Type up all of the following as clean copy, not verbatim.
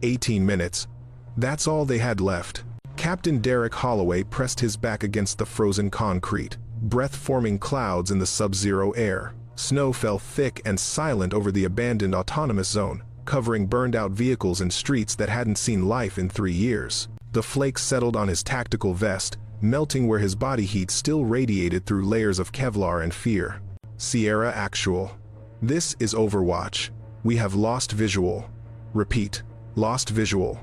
18 minutes. That's all they had left. Captain Derek Holloway pressed his back against the frozen concrete, breath-forming clouds in the sub-zero air. Snow fell thick and silent over the abandoned autonomous zone, covering burned-out vehicles and streets that hadn't seen life in 3 years. The flakes settled on his tactical vest, melting where his body heat still radiated through layers of Kevlar and fear. Sierra Actual. This is Overwatch. We have lost visual. Repeat, lost visual.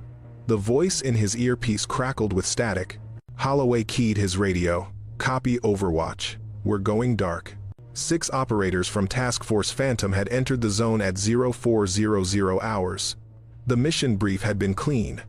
The voice in his earpiece crackled with static. Holloway keyed his radio. Copy Overwatch. We're going dark. 6 operators from Task Force Phantom had entered the zone at 0400 hours. The mission brief had been clean.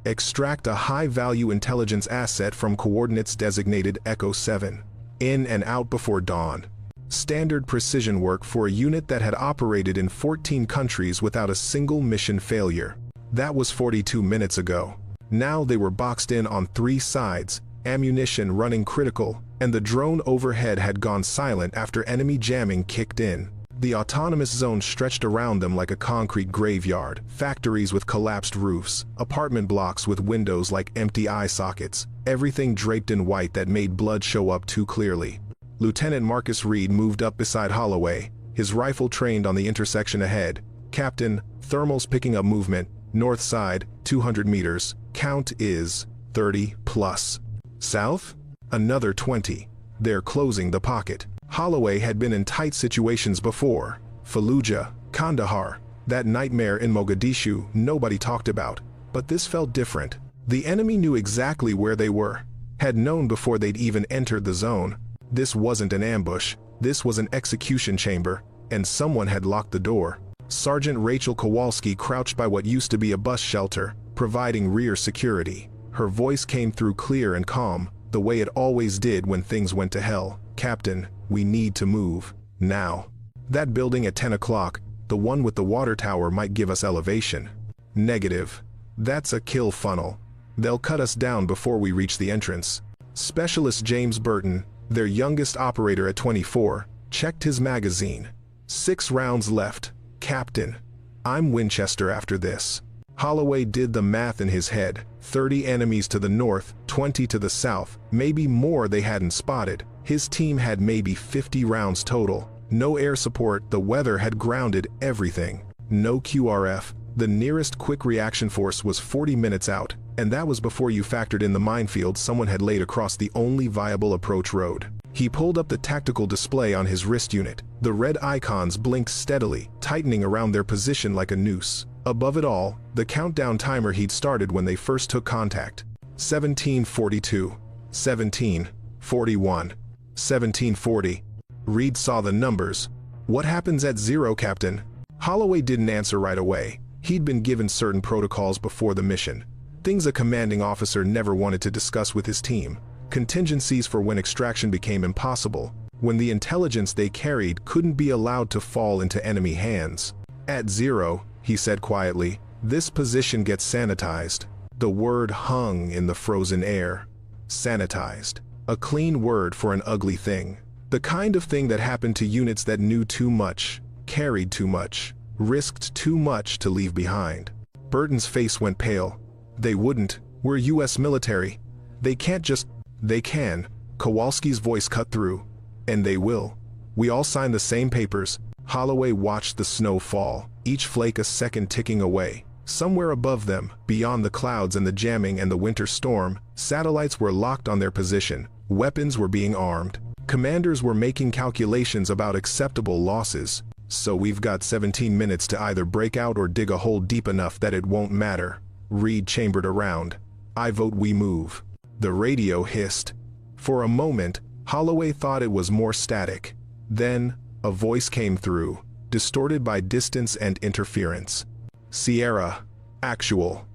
Extract a high-value intelligence asset from coordinates designated Echo 7. In and out before dawn. Standard precision work for a unit that had operated in 14 countries without a single mission failure. That was 42 minutes ago. Now they were boxed in on 3 sides, ammunition running critical, and the drone overhead had gone silent after enemy jamming kicked in. The autonomous zone stretched around them like a concrete graveyard, factories with collapsed roofs, apartment blocks with windows like empty eye sockets, everything draped in white that made blood show up too clearly. Lieutenant Marcus Reed moved up beside Holloway, his rifle trained on the intersection ahead. Captain, thermals picking up movement, north side, 200 meters, count is 30 plus. South? Another 20. They're closing the pocket. Holloway had been in tight situations before. Fallujah, Kandahar, that nightmare in Mogadishu nobody talked about. But this felt different. The enemy knew exactly where they were, had known before they'd even entered the zone. This wasn't an ambush, this was an execution chamber, and someone had locked the door. Sergeant Rachel Kowalski crouched by what used to be a bus shelter, providing rear security. Her voice came through clear and calm, the way it always did when things went to hell. Captain, we need to move. Now. That building at 10 o'clock, the one with the water tower, might give us elevation. Negative. That's a kill funnel. They'll cut us down before we reach the entrance. Specialist James Burton, their youngest operator at 24, checked his magazine. 6 rounds left. Captain, I'm Winchester after this. Holloway did the math in his head. 30 enemies to the north, 20 to the south, maybe more they hadn't spotted. His team had maybe 50 rounds total. No air support, the weather had grounded everything. No QRF, the nearest quick reaction force was 40 minutes out, and that was before you factored in the minefield someone had laid across the only viable approach road. He pulled up the tactical display on his wrist unit. The red icons blinked steadily, tightening around their position like a noose. Above it all, the countdown timer he'd started when they first took contact. 1742, 1741, 1740. Reed saw the numbers. What happens at 0, Captain? Holloway didn't answer right away. He'd been given certain protocols before the mission. Things a commanding officer never wanted to discuss with his team. Contingencies for when extraction became impossible, when the intelligence they carried couldn't be allowed to fall into enemy hands. At 0, he said quietly, this position gets sanitized. The word hung in the frozen air. Sanitized. A clean word for an ugly thing. The kind of thing that happened to units that knew too much, carried too much, risked too much to leave behind. Burton's face went pale. They wouldn't. We're US military. They can't just... They can. Kowalski's voice cut through. And they will. We all signed the same papers. Holloway watched the snow fall, each flake a second ticking away. Somewhere above them, beyond the clouds and the jamming and the winter storm, satellites were locked on their position. Weapons were being armed. Commanders were making calculations about acceptable losses. So we've got 17 minutes to either break out or dig a hole deep enough that it won't matter. Reed chambered around. I vote we move. The radio hissed. For a moment, Holloway thought it was more static. Then, a voice came through, distorted by distance and interference. Sierra. Actual.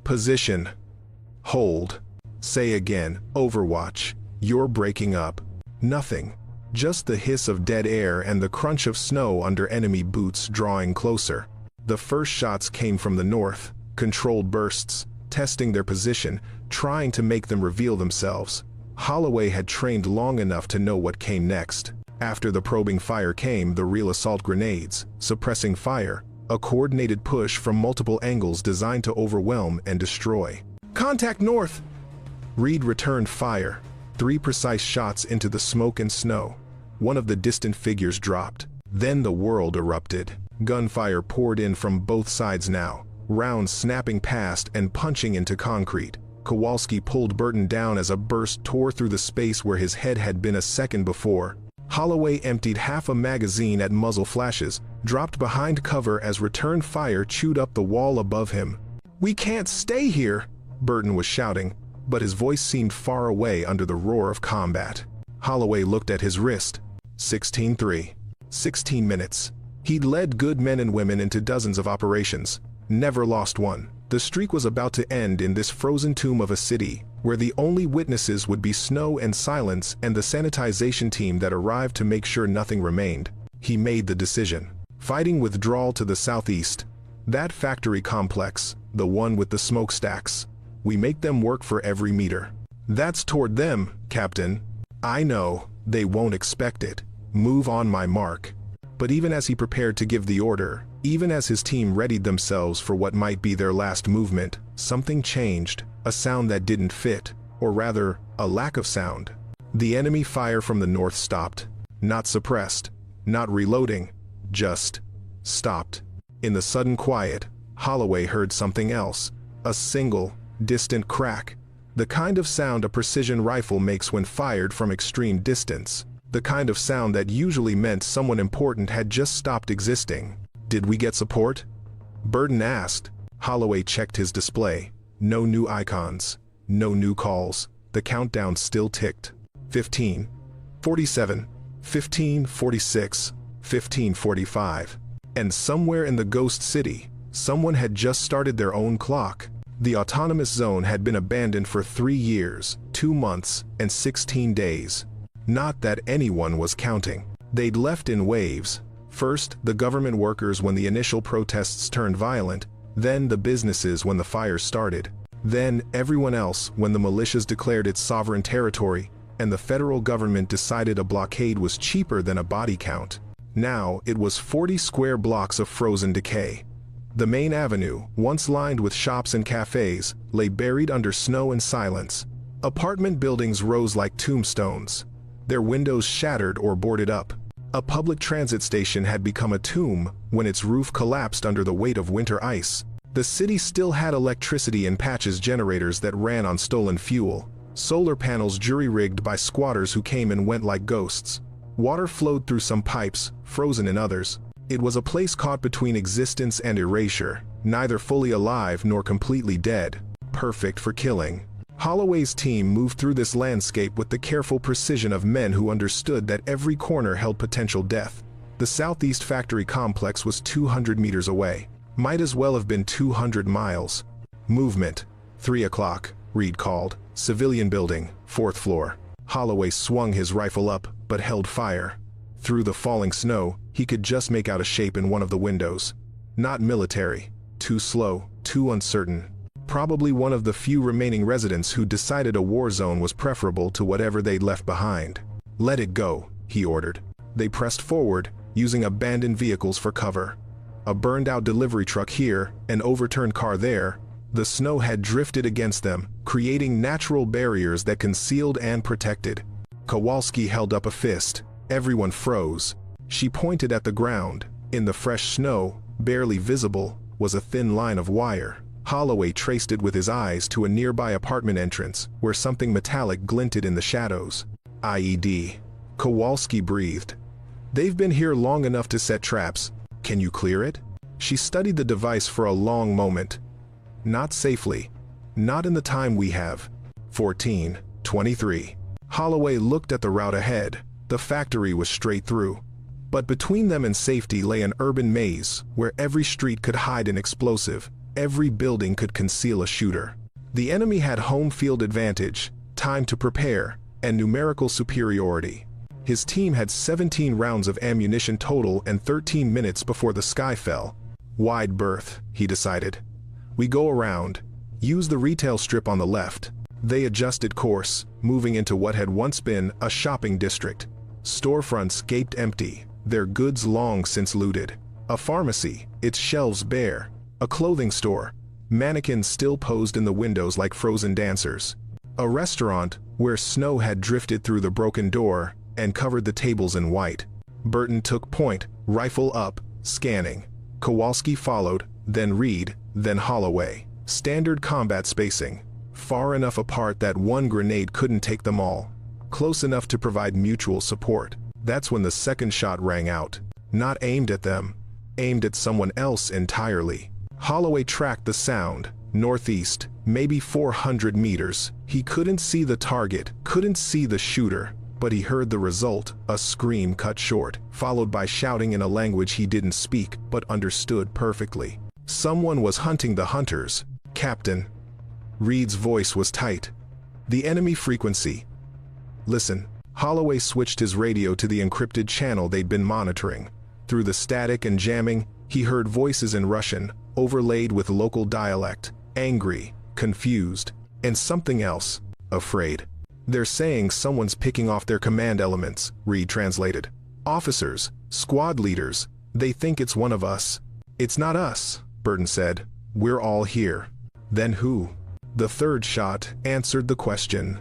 Position. Hold. Say again, Overwatch. You're breaking up. Nothing. Just the hiss of dead air and the crunch of snow under enemy boots drawing closer. The first shots came from the north, controlled bursts, testing their position, trying to make them reveal themselves. Holloway had trained long enough to know what came next. After the probing fire came the real assault grenades, suppressing fire, A coordinated push from multiple angles designed to overwhelm and destroy. "Contact north!" Reed returned fire. 3 precise shots into the smoke and snow. One of the distant figures dropped. Then the world erupted. Gunfire poured in from both sides now, rounds snapping past and punching into concrete. Kowalski pulled Burton down as a burst tore through the space where his head had been a second before. Holloway emptied half a magazine at muzzle flashes, dropped behind cover as return fire chewed up the wall above him. "We can't stay here!" Burton was shouting, but his voice seemed far away under the roar of combat. Holloway looked at his wrist. 16-3. 16 minutes. He'd led good men and women into dozens of operations, never lost one. The streak was about to end in this frozen tomb of a city, where the only witnesses would be snow and silence and the sanitization team that arrived to make sure nothing remained. He made the decision. Fighting withdrawal to the southeast. That factory complex, the one with the smokestacks. We make them work for every meter. That's toward them, Captain. I know, they won't expect it. Move on my mark. But even as he prepared to give the order, even as his team readied themselves for what might be their last movement, something changed, a sound that didn't fit, or rather, a lack of sound. The enemy fire from the north stopped. Not suppressed, not reloading, just stopped. In the sudden quiet, Holloway heard something else, a single, distant crack, the kind of sound a precision rifle makes when fired from extreme distance, the kind of sound that usually meant someone important had just stopped existing. "Did we get support?" Burton asked. Holloway checked his display. No new icons, no new calls. The countdown still ticked. 15, 47, 15, 46, 15:45. And somewhere in the ghost city, someone had just started their own clock. The autonomous zone had been abandoned for 3 years, 2 months, and 16 days. Not that anyone was counting. They'd left in waves. First, the government workers when the initial protests turned violent, then the businesses when the fires started, then everyone else when the militias declared its sovereign territory, and the federal government decided a blockade was cheaper than a body count. Now, it was 40 square blocks of frozen decay. The main avenue, once lined with shops and cafes, lay buried under snow and silence. Apartment buildings rose like tombstones, their windows shattered or boarded up. A public transit station had become a tomb when its roof collapsed under the weight of winter ice. The city still had electricity in patches generators that ran on stolen fuel, solar panels jury-rigged by squatters who came and went like ghosts. Water flowed through some pipes, frozen in others. It was a place caught between existence and erasure, neither fully alive nor completely dead, perfect for killing. Holloway's team moved through this landscape with the careful precision of men who understood that every corner held potential death. The southeast factory complex was 200 meters away. Might as well have been 200 miles. Movement. 3 o'clock, Reed called. Civilian building, 4th floor. Holloway swung his rifle up, but held fire. Through the falling snow, he could just make out a shape in one of the windows. Not military. Too slow, too uncertain. Probably one of the few remaining residents who decided a war zone was preferable to whatever they'd left behind. "Let it go," he ordered. They pressed forward, using abandoned vehicles for cover. A burned-out delivery truck here, an overturned car there. The snow had drifted against them, creating natural barriers that concealed and protected. Kowalski held up a fist. Everyone froze. She pointed at the ground. In the fresh snow, barely visible, was a thin line of wire. Holloway traced it with his eyes to a nearby apartment entrance, where something metallic glinted in the shadows. IED. Kowalski breathed. "They've been here long enough to set traps. Can you clear it?" She studied the device for a long moment. "Not safely. Not in the time we have." 14:23. Holloway looked at the route ahead. The factory was straight through. But between them and safety lay an urban maze, where every street could hide an explosive. Every building could conceal a shooter. The enemy had home field advantage, time to prepare, and numerical superiority. His team had 17 rounds of ammunition total and 13 minutes before the sky fell. Wide berth, he decided. We go around. Use the retail strip on the left. They adjusted course, moving into what had once been a shopping district. Storefronts gaped empty, their goods long since looted. A pharmacy, its shelves bare. A clothing store. Mannequins still posed in the windows like frozen dancers. A restaurant, where snow had drifted through the broken door and covered the tables in white. Burton took point, rifle up, scanning. Kowalski followed, then Reed, then Holloway. Standard combat spacing. Far enough apart that one grenade couldn't take them all. Close enough to provide mutual support. That's when the second shot rang out. Not aimed at them. Aimed at someone else entirely. Holloway tracked the sound. Northeast, maybe 400 meters. He couldn't see the target, couldn't see the shooter, but he heard the result, a scream cut short, followed by shouting in a language he didn't speak but understood perfectly. Someone was hunting the hunters. Captain. Reed's voice was tight. The enemy frequency. Listen. Holloway switched his radio to the encrypted channel they'd been monitoring. Through the static and jamming, he heard voices in Russian, overlaid with local dialect. Angry, confused, and something else. Afraid. They're saying someone's picking off their command elements, Reed translated. Officers, squad leaders, they think it's one of us. It's not us, Burton said. We're all here. Then who? The third shot answered the question.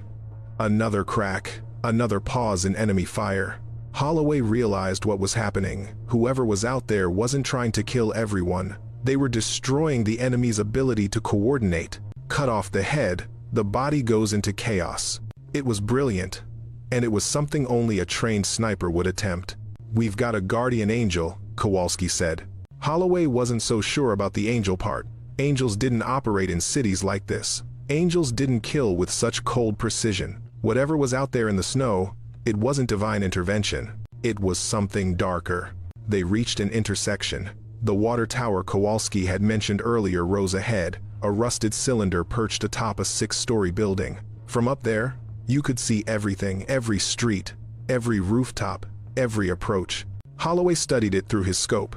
Another crack, another pause in enemy fire. Holloway realized what was happening. Whoever was out there wasn't trying to kill everyone. They were destroying the enemy's ability to coordinate. Cut off the head, the body goes into chaos. It was brilliant, and it was something only a trained sniper would attempt. We've got a guardian angel, Kowalski said. Holloway wasn't so sure about the angel part. Angels didn't operate in cities like this. Angels didn't kill with such cold precision. Whatever was out there in the snow, it wasn't divine intervention. It was something darker. They reached an intersection. The water tower Kowalski had mentioned earlier rose ahead, a rusted cylinder perched atop a 6-story building. From up there, you could see everything, every street, every rooftop, every approach. Holloway studied it through his scope.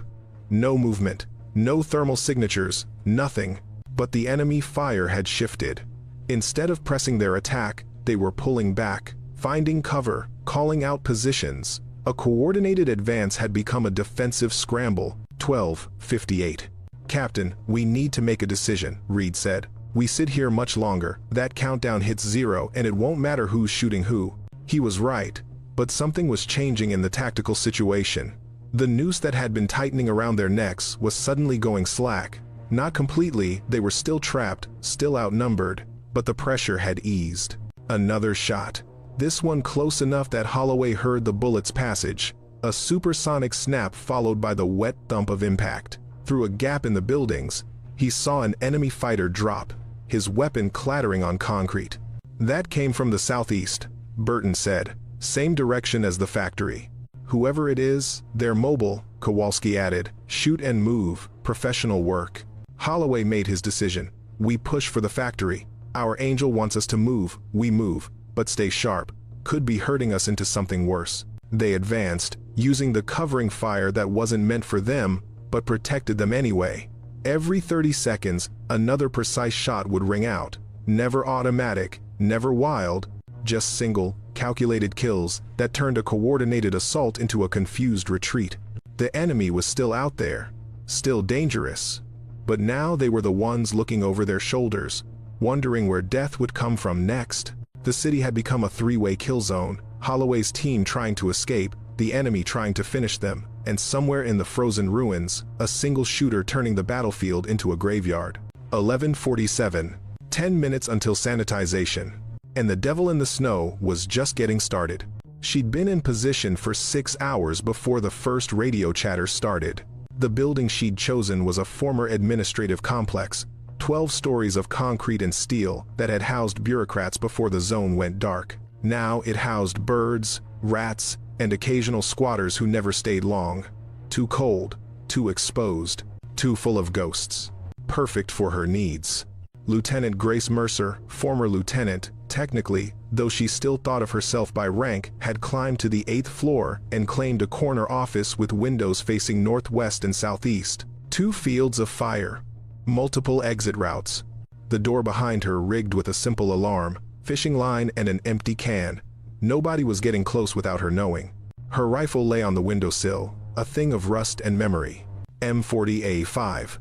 No movement, no thermal signatures, nothing. But the enemy fire had shifted. Instead of pressing their attack, they were pulling back, finding cover, calling out positions. A coordinated advance had become a defensive scramble. 12:58. Captain, we need to make a decision, Reed said. We sit here much longer, that countdown hits 0 and it won't matter who's shooting who. He was right, but something was changing in the tactical situation. The noose that had been tightening around their necks was suddenly going slack. Not completely, they were still trapped, still outnumbered, but the pressure had eased. Another shot. This one close enough that Holloway heard the bullet's passage. A supersonic snap followed by the wet thump of impact. Through a gap in the buildings, he saw an enemy fighter drop, his weapon clattering on concrete. That came from the southeast, Burton said. Same direction as the factory. Whoever it is, they're mobile, Kowalski added. Shoot and move, professional work. Holloway made his decision. We push for the factory. Our angel wants us to move, we move, but stay sharp. Could be hurting us into something worse. They advanced, using the covering fire that wasn't meant for them, but protected them anyway. Every 30 seconds, another precise shot would ring out. Never automatic, never wild, just single, calculated kills that turned a coordinated assault into a confused retreat. The enemy was still out there, still dangerous. But now they were the ones looking over their shoulders, wondering where death would come from next. The city had become a 3-way kill zone, Holloway's team trying to escape, the enemy trying to finish them, and somewhere in the frozen ruins, a single shooter turning the battlefield into a graveyard. 11:47. 10 minutes until sanitization. And the devil in the snow was just getting started. She'd been in position for 6 hours before the first radio chatter started. The building she'd chosen was a former administrative complex, 12 stories of concrete and steel that had housed bureaucrats before the zone went dark. Now it housed birds, rats, and occasional squatters who never stayed long. Too cold, too exposed, too full of ghosts. Perfect for her needs. Lieutenant Grace Mercer, former lieutenant, technically, though she still thought of herself by rank, had climbed to the 8th floor and claimed a corner office with windows facing northwest and southeast. 2 fields of fire. Multiple exit routes. The door behind her rigged with a simple alarm, fishing line and an empty can. Nobody was getting close without her knowing. Her rifle lay on the windowsill, a thing of rust and memory. M40A5.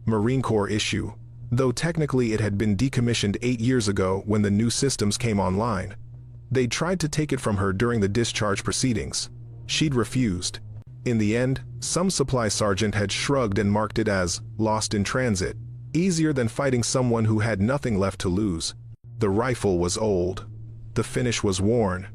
Marine Corps issue. Though technically it had been decommissioned 8 years ago when the new systems came online. They tried to take it from her during the discharge proceedings. She'd refused. In the end, some supply sergeant had shrugged and marked it as lost in transit. Easier than fighting someone who had nothing left to lose. The rifle was old. The finish was worn.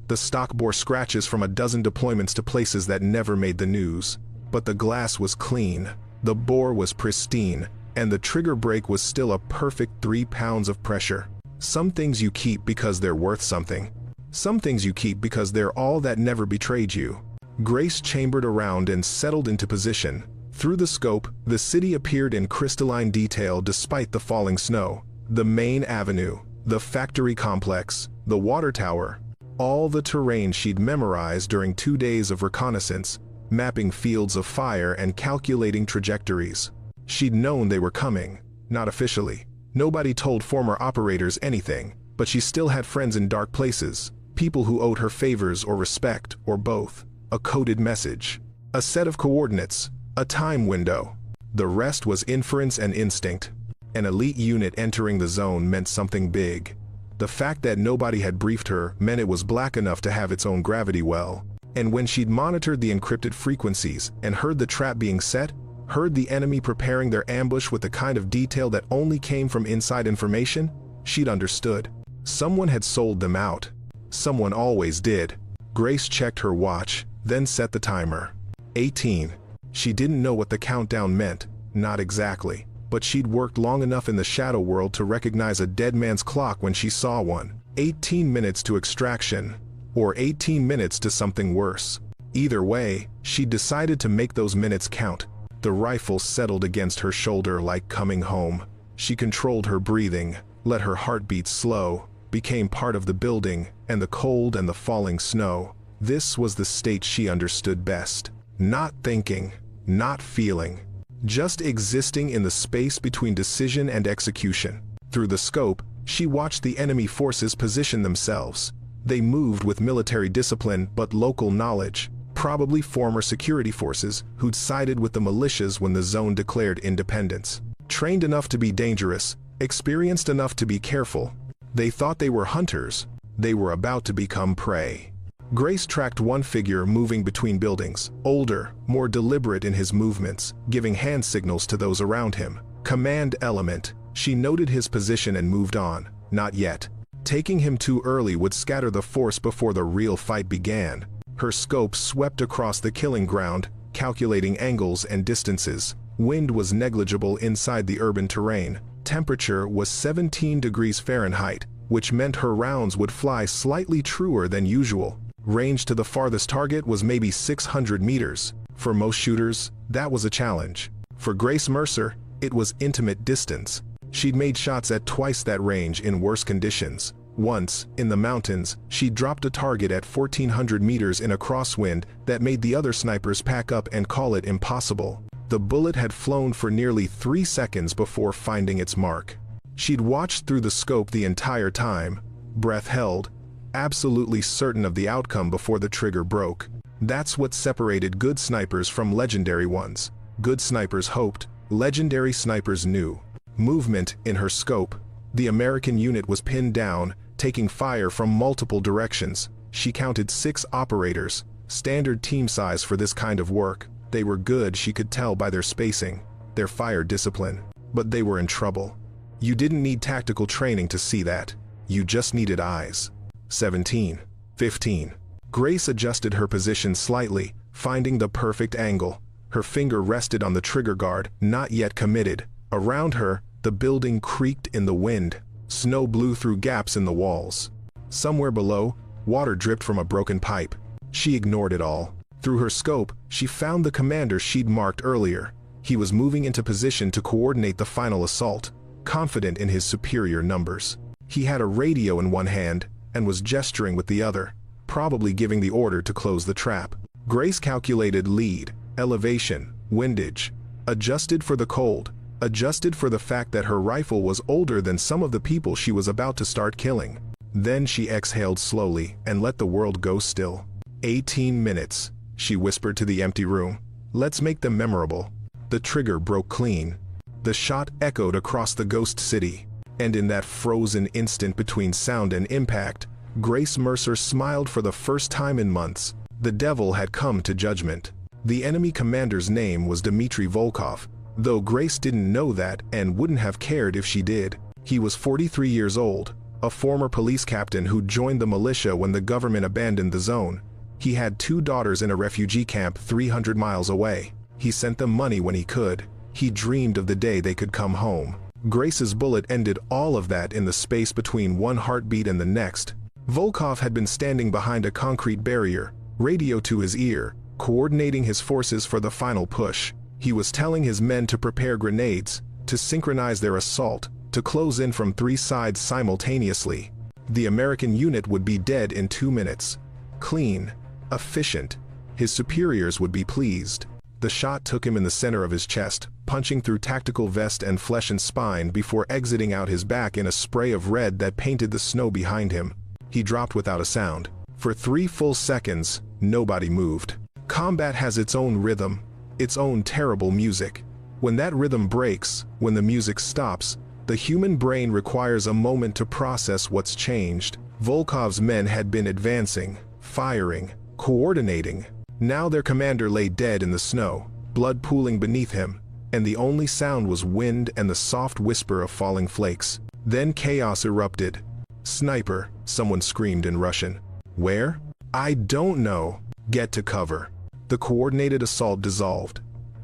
The stock bore scratches from a dozen deployments to places that never made the news. But the glass was clean, the bore was pristine, and the trigger brake was still a perfect 3 pounds of pressure. Some things you keep because they're worth something. Some things you keep because they're all that never betrayed you. Grace chambered around and settled into position. Through the scope, the city appeared in crystalline detail despite the falling snow. The main avenue, the factory complex, the water tower, all the terrain she'd memorized during 2 days of reconnaissance, mapping fields of fire and calculating trajectories. She'd known they were coming, not officially. Nobody told former operators anything, but she still had friends in dark places, people who owed her favors or respect, or both. A coded message, a set of coordinates, a time window. The rest was inference and instinct. An elite unit entering the zone meant something big. The fact that nobody had briefed her meant it was black enough to have its own gravity well. And when she'd monitored the encrypted frequencies and heard the trap being set, heard the enemy preparing their ambush with the kind of detail that only came from inside information, she'd understood. Someone had sold them out. Someone always did. Grace checked her watch, then set the timer. 18. She didn't know what the countdown meant, not exactly, but she'd worked long enough in the shadow world to recognize a dead man's clock when she saw one. 18 minutes to extraction, or 18 minutes to something worse. Either way, she decided to make those minutes count. The rifle settled against her shoulder like coming home. She controlled her breathing, let her heartbeat slow, became part of the building and the cold and the falling snow. This was the state she understood best. Not thinking, not feeling, just existing in the space between decision and execution. Through the scope, she watched the enemy forces position themselves. They moved with military discipline but local knowledge, probably former security forces who'd sided with the militias when the zone declared independence. Trained enough to be dangerous, experienced enough to be careful. They thought they were hunters. They were about to become prey. Grace tracked one figure moving between buildings, older, more deliberate in his movements, giving hand signals to those around him. Command element. She noted his position and moved on. Not yet. Taking him too early would scatter the force before the real fight began. Her scope swept across the killing ground, calculating angles and distances. Wind was negligible inside the urban terrain. Temperature was 17 degrees Fahrenheit, which meant her rounds would fly slightly truer than usual. Range to the farthest target was maybe 600 meters. For most shooters, that was a challenge. For Grace Mercer, it was intimate distance. She'd made shots at twice that range in worse conditions. Once, in the mountains, she dropped a target at 1,400 meters in a crosswind that made the other snipers pack up and call it impossible. The bullet had flown for nearly 3 seconds before finding its mark. She'd watched through the scope the entire time, breath held, absolutely certain of the outcome before the trigger broke. That's what separated good snipers from legendary ones. Good snipers hoped, legendary snipers knew. Movement in her scope. The American unit was pinned down, taking fire from multiple directions. She counted 6 operators, standard team size for this kind of work. They were good, she could tell by their spacing, their fire discipline. But they were in trouble. You didn't need tactical training to see that. You just needed eyes. 17. 15. Grace adjusted her position slightly, finding the perfect angle. Her finger rested on the trigger guard, not yet committed. Around her, the building creaked in the wind. Snow blew through gaps in the walls. Somewhere below, water dripped from a broken pipe. She ignored it all. Through her scope, she found the commander she'd marked earlier. He was moving into position to coordinate the final assault, confident in his superior numbers. He had a radio in one hand and was gesturing with the other, probably giving the order to close the trap. Grace calculated lead, elevation, windage, adjusted for the cold, adjusted for the fact that her rifle was older than some of the people she was about to start killing. Then she exhaled slowly and let the world go still. 18 minutes, she whispered to the empty room. Let's make them memorable. The trigger broke clean. The shot echoed across the ghost city. And in that frozen instant between sound and impact, Grace Mercer smiled for the first time in months. The devil had come to judgment. The enemy commander's name was Dmitry Volkov, though Grace didn't know that and wouldn't have cared if she did. He was 43 years old, a former police captain who joined the militia when the government abandoned the zone. He had 2 daughters in a refugee camp 300 miles away. He sent them money when he could. He dreamed of the day they could come home. Grace's bullet ended all of that in the space between one heartbeat and the next. Volkov had been standing behind a concrete barrier, radio to his ear, coordinating his forces for the final push. He was telling his men to prepare grenades, to synchronize their assault, to close in from 3 sides simultaneously. The American unit would be dead in 2 minutes. Clean, efficient. His superiors would be pleased. The shot took him in the center of his chest, punching through tactical vest and flesh and spine before exiting out his back in a spray of red that painted the snow behind him. He dropped without a sound. For 3 full seconds, nobody moved. Combat has its own rhythm, its own terrible music. When that rhythm breaks, when the music stops, the human brain requires a moment to process what's changed. Volkov's men had been advancing, firing, coordinating. Now their commander lay dead in the snow, blood pooling beneath him, and the only sound was wind and the soft whisper of falling flakes. Then chaos erupted. "Sniper," someone screamed in Russian. "Where?" "I don't know." "Get to cover." The coordinated assault dissolved.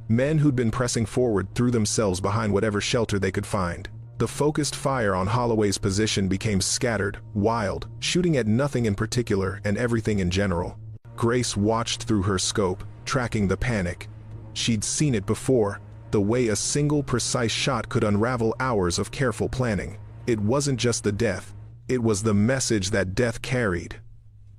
Men who'd been pressing forward threw themselves behind whatever shelter they could find. The focused fire on Holloway's position became scattered, wild, shooting at nothing in particular and everything in general. Grace watched through her scope, tracking the panic. She'd seen it before, the way a single precise shot could unravel hours of careful planning. It wasn't just the death, it was the message that death carried.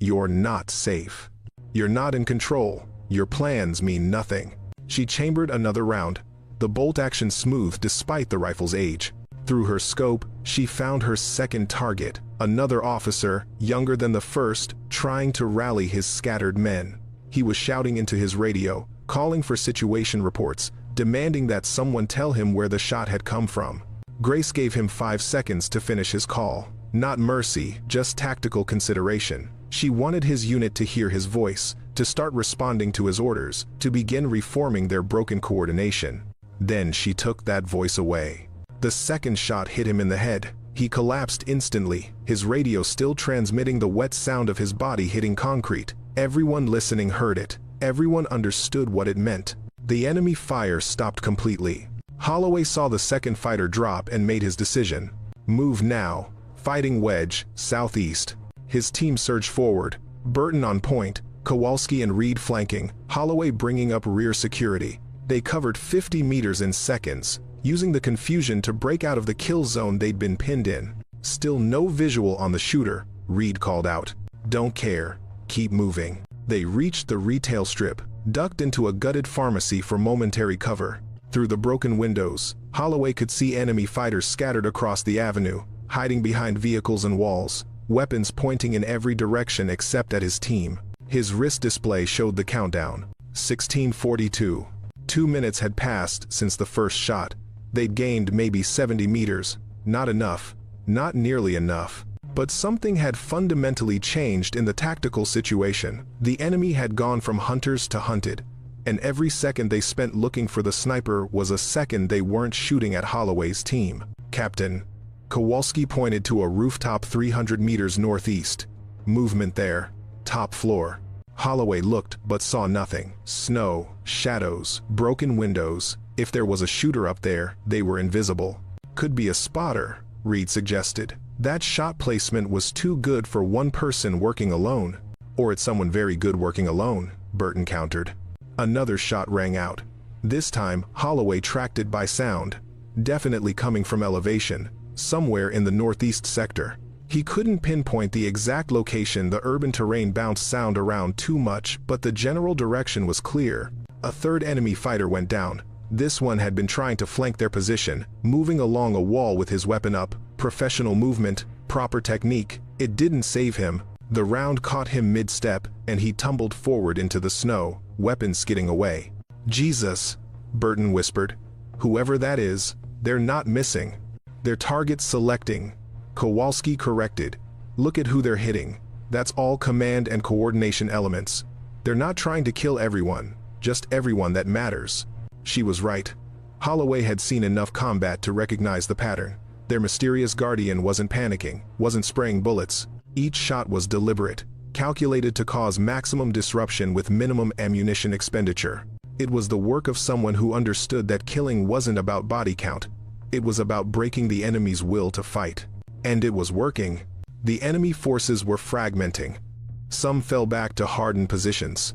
You're not safe. You're not in control. Your plans mean nothing. She chambered another round, the bolt action smooth despite the rifle's age. Through her scope, she found her second target, another officer, younger than the first, trying to rally his scattered men. He was shouting into his radio, calling for situation reports, demanding that someone tell him where the shot had come from. Grace gave him 5 seconds to finish his call. Not mercy, just tactical consideration. She wanted his unit to hear his voice, to start responding to his orders, to begin reforming their broken coordination. Then she took that voice away. The second shot hit him in the head. He collapsed instantly, his radio still transmitting the wet sound of his body hitting concrete. Everyone listening heard it. Everyone understood what it meant. The enemy fire stopped completely. Holloway saw the second fighter drop and made his decision. Move now. Fighting wedge, southeast. His team surged forward. Burton on point, Kowalski and Reed flanking, Holloway bringing up rear security. They covered 50 meters in seconds, using the confusion to break out of the kill zone they'd been pinned in. Still no visual on the shooter, Reed called out. "Don't care. Keep moving." They reached the retail strip, ducked into a gutted pharmacy for momentary cover. Through the broken windows, Holloway could see enemy fighters scattered across the avenue, hiding behind vehicles and walls, weapons pointing in every direction except at his team. His wrist display showed the countdown. 16:42. 2 minutes had passed since the first shot. They'd gained maybe 70 meters. Not enough. Not nearly enough. But something had fundamentally changed in the tactical situation. The enemy had gone from hunters to hunted, and every second they spent looking for the sniper was a second they weren't shooting at Holloway's team. "Captain." Kowalski pointed to a rooftop 300 meters northeast. "Movement there. Top floor." Holloway looked but saw nothing. Snow, shadows, broken windows. If there was a shooter up there, they were invisible. "Could be a spotter," Reed suggested. "That shot placement was too good for one person working alone." "Or it's someone very good working alone," Burton countered. Another shot rang out. This time, Holloway tracked it by sound. Definitely coming from elevation, somewhere in the northeast sector. He couldn't pinpoint the exact location. The urban terrain bounced sound around too much, but the general direction was clear. A third enemy fighter went down. This one had been trying to flank their position, moving along a wall with his weapon up. Professional movement, proper technique. It didn't save him. The round caught him mid-step, and he tumbled forward into the snow, weapon skidding away. "Jesus!" Burton whispered. "Whoever that is, they're not missing. Their target's selecting." Kowalski corrected. "Look at who they're hitting. That's all command and coordination elements. They're not trying to kill everyone, just everyone that matters." She was right. Holloway had seen enough combat to recognize the pattern. Their mysterious guardian wasn't panicking, wasn't spraying bullets. Each shot was deliberate, calculated to cause maximum disruption with minimum ammunition expenditure. It was the work of someone who understood that killing wasn't about body count. It was about breaking the enemy's will to fight. And it was working. The enemy forces were fragmenting. Some fell back to hardened positions.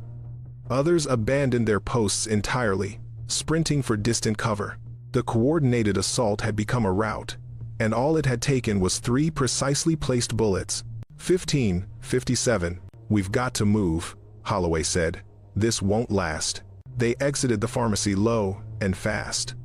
Others abandoned their posts entirely, sprinting for distant cover. The coordinated assault had become a rout, and all it had taken was 3 precisely placed bullets. 15:57. "We've got to move," Holloway said. "This won't last." They exited the pharmacy low and fast.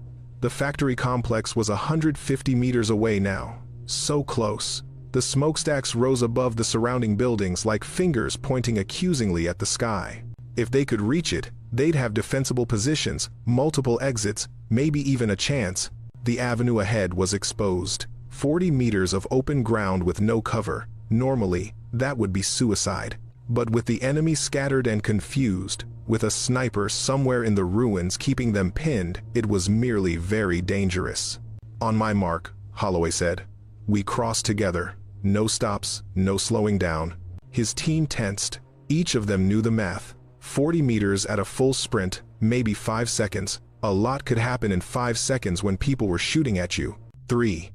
The factory complex was 150 meters away now. So close. The smokestacks rose above the surrounding buildings like fingers pointing accusingly at the sky. If they could reach it, they'd have defensible positions, multiple exits, maybe even a chance. The avenue ahead was exposed. 40 meters of open ground with no cover. Normally, that would be suicide. But with the enemy scattered and confused, with a sniper somewhere in the ruins keeping them pinned, it was merely very dangerous. "On my mark," Holloway said. We crossed together. No stops, no slowing down. His team tensed. Each of them knew the math. 40 meters at a full sprint, maybe 5 seconds. A lot could happen in 5 seconds when people were shooting at you. 3,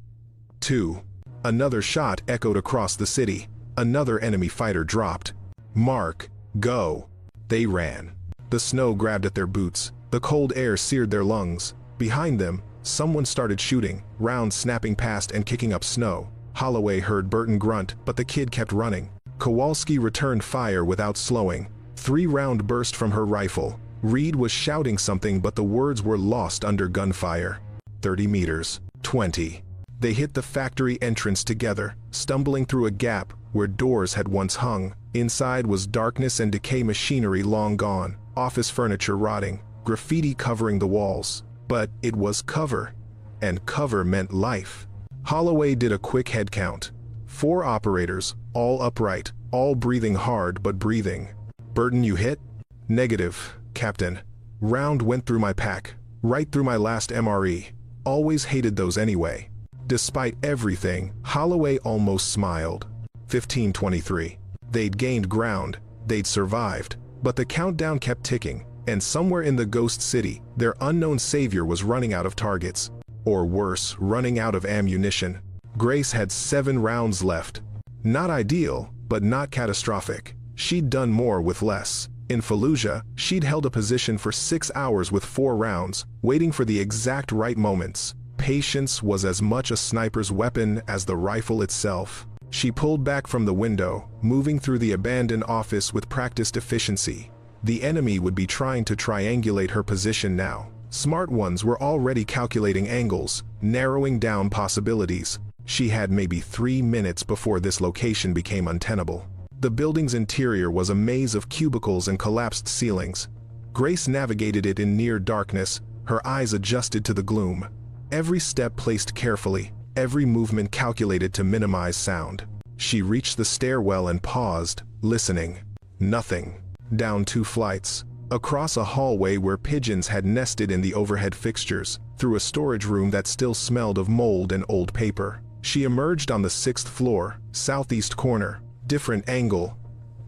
2. Another shot echoed across the city. Another enemy fighter dropped. "Mark, go." They ran. The snow grabbed at their boots. The cold air seared their lungs. Behind them, someone started shooting, rounds snapping past and kicking up snow. Holloway heard Burton grunt, but the kid kept running. Kowalski returned fire without slowing. 3-round burst from her rifle. Reed was shouting something, but the words were lost under gunfire. 30 meters. 20. They hit the factory entrance together, stumbling through a gap where doors had once hung. Inside was darkness and decay, machinery long gone, office furniture rotting, graffiti covering the walls. But it was cover, and cover meant life. Holloway did a quick head count. 4 operators, all upright, all breathing hard but breathing. "Burton, you hit?" "Negative, Captain. Round went through my pack, right through my last MRE. Always hated those anyway." Despite everything, Holloway almost smiled. 15:23. They'd gained ground, they'd survived, but the countdown kept ticking, and somewhere in the ghost city, their unknown savior was running out of targets. Or worse, running out of ammunition. Grace had 7 rounds left. Not ideal, but not catastrophic. She'd done more with less. In Fallujah, she'd held a position for 6 hours with 4 rounds, waiting for the exact right moments. Patience was as much a sniper's weapon as the rifle itself. She pulled back from the window, moving through the abandoned office with practiced efficiency. The enemy would be trying to triangulate her position now. Smart ones were already calculating angles, narrowing down possibilities. She had maybe 3 minutes before this location became untenable. The building's interior was a maze of cubicles and collapsed ceilings. Grace navigated it in near darkness, her eyes adjusted to the gloom. Every step placed carefully, every movement calculated to minimize sound. She reached the stairwell and paused, listening. Nothing. Down 2 flights. Across a hallway where pigeons had nested in the overhead fixtures, through a storage room that still smelled of mold and old paper. She emerged on the 6th floor, southeast corner. Different angle,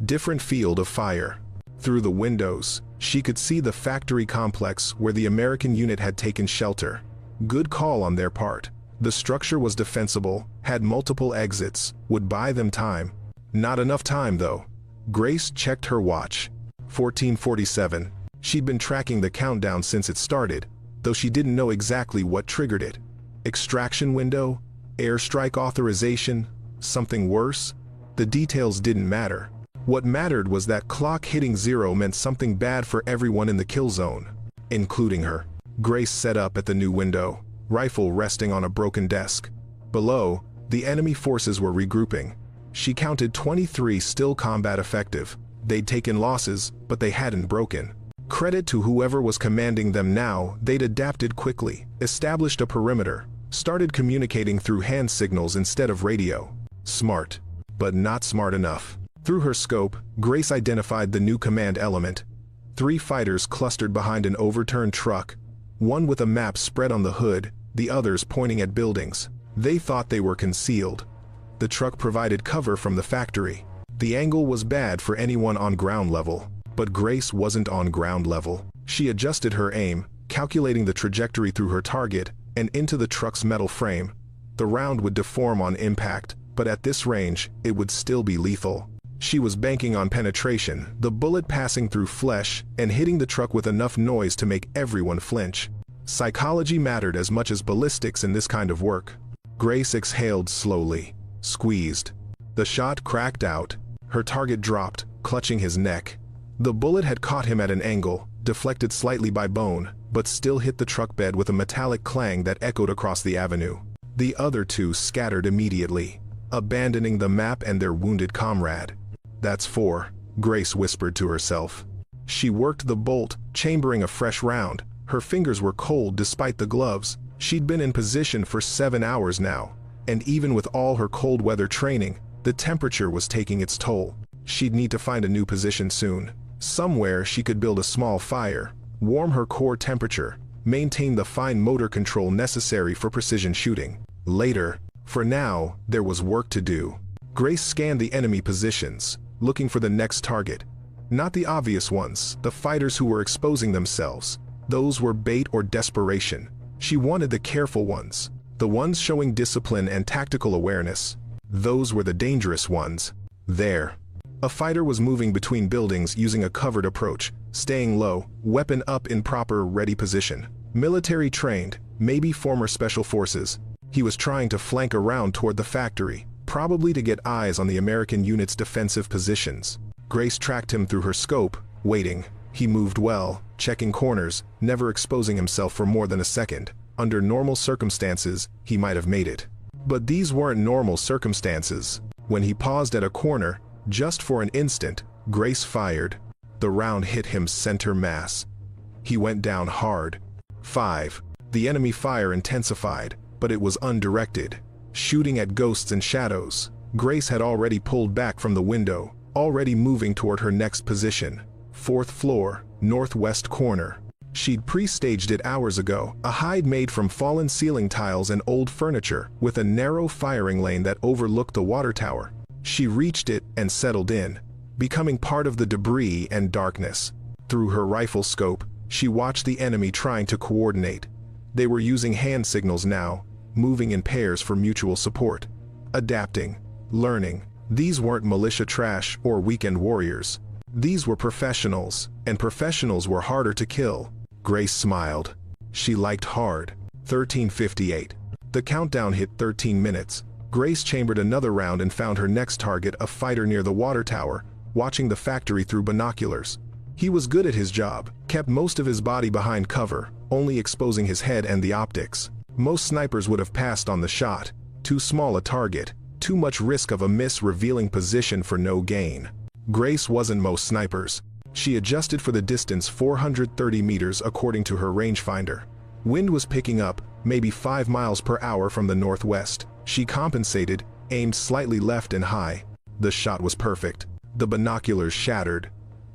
different field of fire. Through the windows, she could see the factory complex where the American unit had taken shelter. Good call on their part. The structure was defensible, had multiple exits, would buy them time. Not enough time, though. Grace checked her watch. 14:47. She'd been tracking the countdown since it started, though she didn't know exactly what triggered it. Extraction window? Airstrike authorization? Something worse? The details didn't matter. What mattered was that clock hitting 0 meant something bad for everyone in the kill zone, including her. Grace sat up at the new window, rifle resting on a broken desk. Below, the enemy forces were regrouping. She counted 23 still combat effective. They'd taken losses, but they hadn't broken. Credit to whoever was commanding them now, they'd adapted quickly, established a perimeter, started communicating through hand signals instead of radio. Smart, but not smart enough. Through her scope, Grace identified the new command element. 3 fighters clustered behind an overturned truck, one with a map spread on the hood, the others pointing at buildings. They thought they were concealed. The truck provided cover from the factory. The angle was bad for anyone on ground level, but Grace wasn't on ground level. She adjusted her aim, calculating the trajectory through her target and into the truck's metal frame. The round would deform on impact, but at this range, it would still be lethal. She was banking on penetration, the bullet passing through flesh and hitting the truck with enough noise to make everyone flinch. Psychology mattered as much as ballistics in this kind of work. Grace exhaled slowly, squeezed. The shot cracked out. Her target dropped, clutching his neck. The bullet had caught him at an angle, deflected slightly by bone, but still hit the truck bed with a metallic clang that echoed across the avenue. The other 2 scattered immediately, abandoning the map and their wounded comrade. "That's 4, Grace whispered to herself. She worked the bolt, chambering a fresh round. Her fingers were cold despite the gloves. She'd been in position for 7 hours now, and even with all her cold weather training, the temperature was taking its toll. She'd need to find a new position soon. Somewhere she could build a small fire, warm her core temperature, maintain the fine motor control necessary for precision shooting. Later. For now, there was work to do. Grace scanned the enemy positions, looking for the next target. Not the obvious ones, the fighters who were exposing themselves. Those were bait or desperation. She wanted the careful ones, the ones showing discipline and tactical awareness. Those were the dangerous ones. There. A fighter was moving between buildings using a covered approach, staying low, weapon up in proper ready position. Military trained, maybe former special forces. He was trying to flank around toward the factory, probably to get eyes on the American unit's defensive positions. Grace tracked him through her scope, waiting. He moved well, checking corners, never exposing himself for more than a second. Under normal circumstances, he might have made it. But these weren't normal circumstances. When he paused at a corner, just for an instant, Grace fired. The round hit him center mass. He went down hard. 5. The enemy fire intensified, but it was undirected, shooting at ghosts and shadows. Grace had already pulled back from the window, already moving toward her next position. 4th floor, northwest corner. She'd pre-staged it hours ago, a hide made from fallen ceiling tiles and old furniture, with a narrow firing lane that overlooked the water tower. She reached it and settled in, becoming part of the debris and darkness. Through her rifle scope, she watched the enemy trying to coordinate. They were using hand signals now, moving in pairs for mutual support. Adapting, learning. These weren't militia trash or weekend warriors. These were professionals, and professionals were harder to kill. Grace smiled. She liked hard. 13:58. The countdown hit 13 minutes. Grace chambered another round and found her next target, a fighter near the water tower, watching the factory through binoculars. He was good at his job, kept most of his body behind cover, only exposing his head and the optics. Most snipers would have passed on the shot. Too small a target, too much risk of a miss revealing position for no gain. Grace wasn't most snipers. She adjusted for the distance 430 meters according to her rangefinder. Wind was picking up, maybe 5 miles per hour from the northwest. She compensated, aimed slightly left and high. The shot was perfect. The binoculars shattered.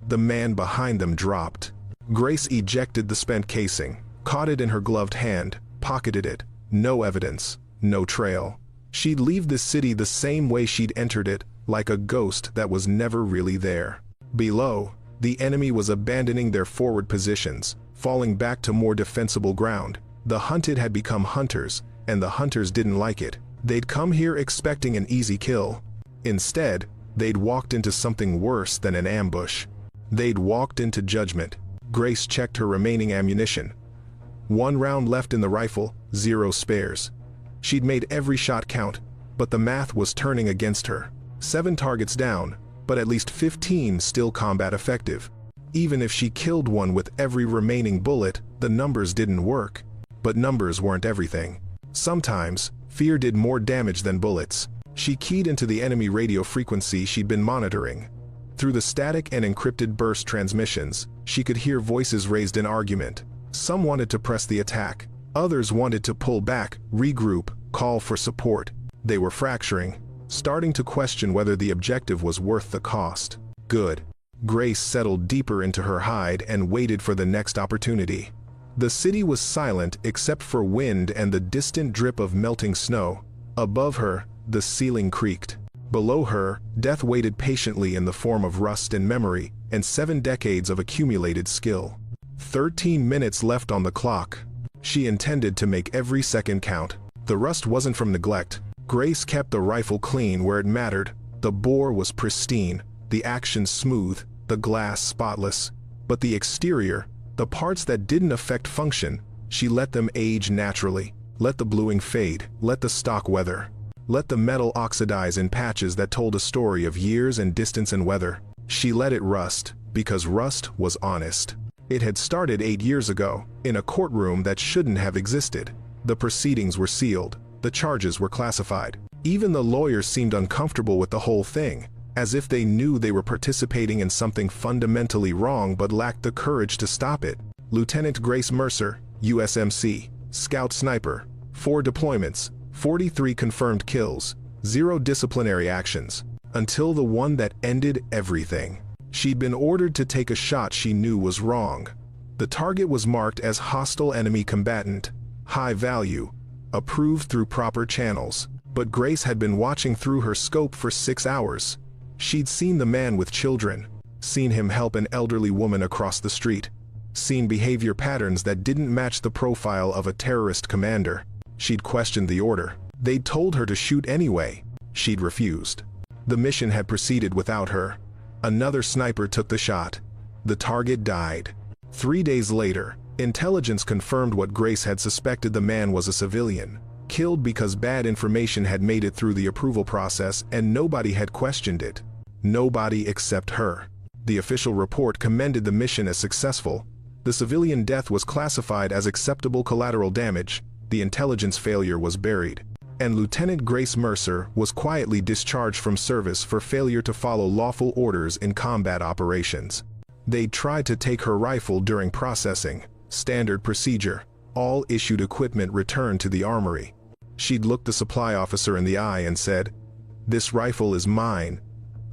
The man behind them dropped. Grace ejected the spent casing, caught it in her gloved hand, pocketed it. No evidence, no trail. She'd leave the city the same way she'd entered it, like a ghost that was never really there. Below, the enemy was abandoning their forward positions, falling back to more defensible ground. The hunted had become hunters, and the hunters didn't like it. They'd come here expecting an easy kill. Instead, they'd walked into something worse than an ambush. They'd walked into judgment. Grace checked her remaining ammunition. 1 round left in the rifle, 0 spares. She'd made every shot count, but the math was turning against her. 7 targets down, but at least 15 still combat effective. Even if she killed one with every remaining bullet, the numbers didn't work. But numbers weren't everything. Sometimes, fear did more damage than bullets. She keyed into the enemy radio frequency she'd been monitoring. Through the static and encrypted burst transmissions, she could hear voices raised in argument. Some wanted to press the attack. Others wanted to pull back, regroup, call for support. They were fracturing, starting to question whether the objective was worth the cost. Good. Grace settled deeper into her hide and waited for the next opportunity. The city was silent except for wind and the distant drip of melting snow. Above her, the ceiling creaked. Below her, death waited patiently in the form of rust and memory, and 7 decades of accumulated skill. 13 minutes left on the clock. She intended to make every second count. The rust wasn't from neglect. Grace kept the rifle clean where it mattered. The bore was pristine, the action smooth, the glass spotless. But the exterior, the parts that didn't affect function, she let them age naturally. Let the bluing fade, let the stock weather. Let the metal oxidize in patches that told a story of years and distance and weather. She let it rust, because rust was honest. It had started 8 years ago, in a courtroom that shouldn't have existed. The proceedings were sealed, the charges were classified. Even the lawyers seemed uncomfortable with the whole thing, as if they knew they were participating in something fundamentally wrong but lacked the courage to stop it. Lieutenant Grace Mercer, USMC, Scout Sniper, 4 deployments, 43 confirmed kills, 0 disciplinary actions, until the one that ended everything. She'd been ordered to take a shot she knew was wrong. The target was marked as hostile enemy combatant, high value, approved through proper channels. But Grace had been watching through her scope for 6 hours. She'd seen the man with children, seen him help an elderly woman across the street, seen behavior patterns that didn't match the profile of a terrorist commander. She'd questioned the order. They'd told her to shoot anyway. She'd refused. The mission had proceeded without her. Another sniper took the shot. The target died. 3 days later, intelligence confirmed what Grace had suspected: the man was a civilian, killed because bad information had made it through the approval process and nobody had questioned it. Nobody except her. The official report commended the mission as successful. The civilian death was classified as acceptable collateral damage. The intelligence failure was buried. And Lieutenant Grace Mercer was quietly discharged from service for failure to follow lawful orders in combat operations. They'd tried to take her rifle during processing. Standard procedure. All issued equipment returned to the armory. She'd looked the supply officer in the eye and said, "This rifle is mine.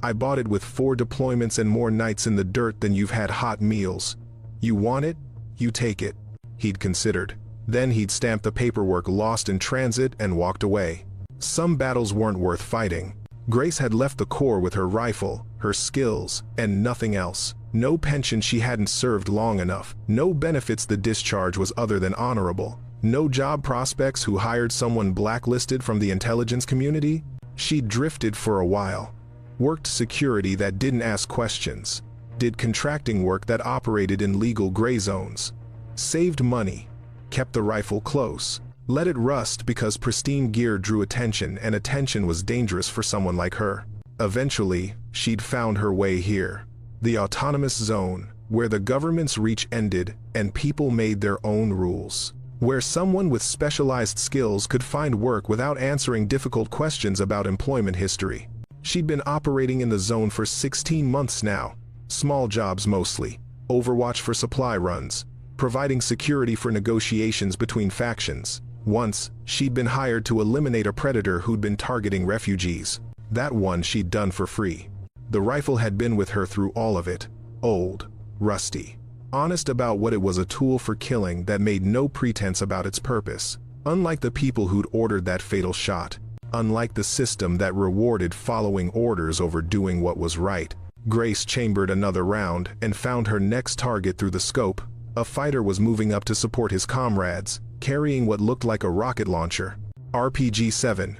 I bought it with 4 deployments and more nights in the dirt than you've had hot meals. You want it? You take it." He'd considered. Then he'd stamped the paperwork lost in transit and walked away. Some battles weren't worth fighting. Grace had left the Corps with her rifle, her skills, and nothing else. No pension she hadn't served long enough. No benefits the discharge was other than honorable. No job prospects who hired someone blacklisted from the intelligence community. She drifted for a while. Worked security that didn't ask questions. Did contracting work that operated in legal gray zones. Saved money. Kept the rifle close. Let it rust because pristine gear drew attention, and attention was dangerous for someone like her. Eventually, she'd found her way here. The autonomous zone, where the government's reach ended and people made their own rules. Where someone with specialized skills could find work without answering difficult questions about employment history. She'd been operating in the zone for 16 months now. Small jobs mostly. Overwatch for supply runs. Providing security for negotiations between factions. Once, she'd been hired to eliminate a predator who'd been targeting refugees. That one she'd done for free. The rifle had been with her through all of it. Old. Rusty. Honest about what it was: a tool for killing that made no pretense about its purpose. Unlike the people who'd ordered that fatal shot. Unlike the system that rewarded following orders over doing what was right. Grace chambered another round and found her next target through the scope. A fighter was moving up to support his comrades, carrying what looked like a rocket launcher. RPG-7.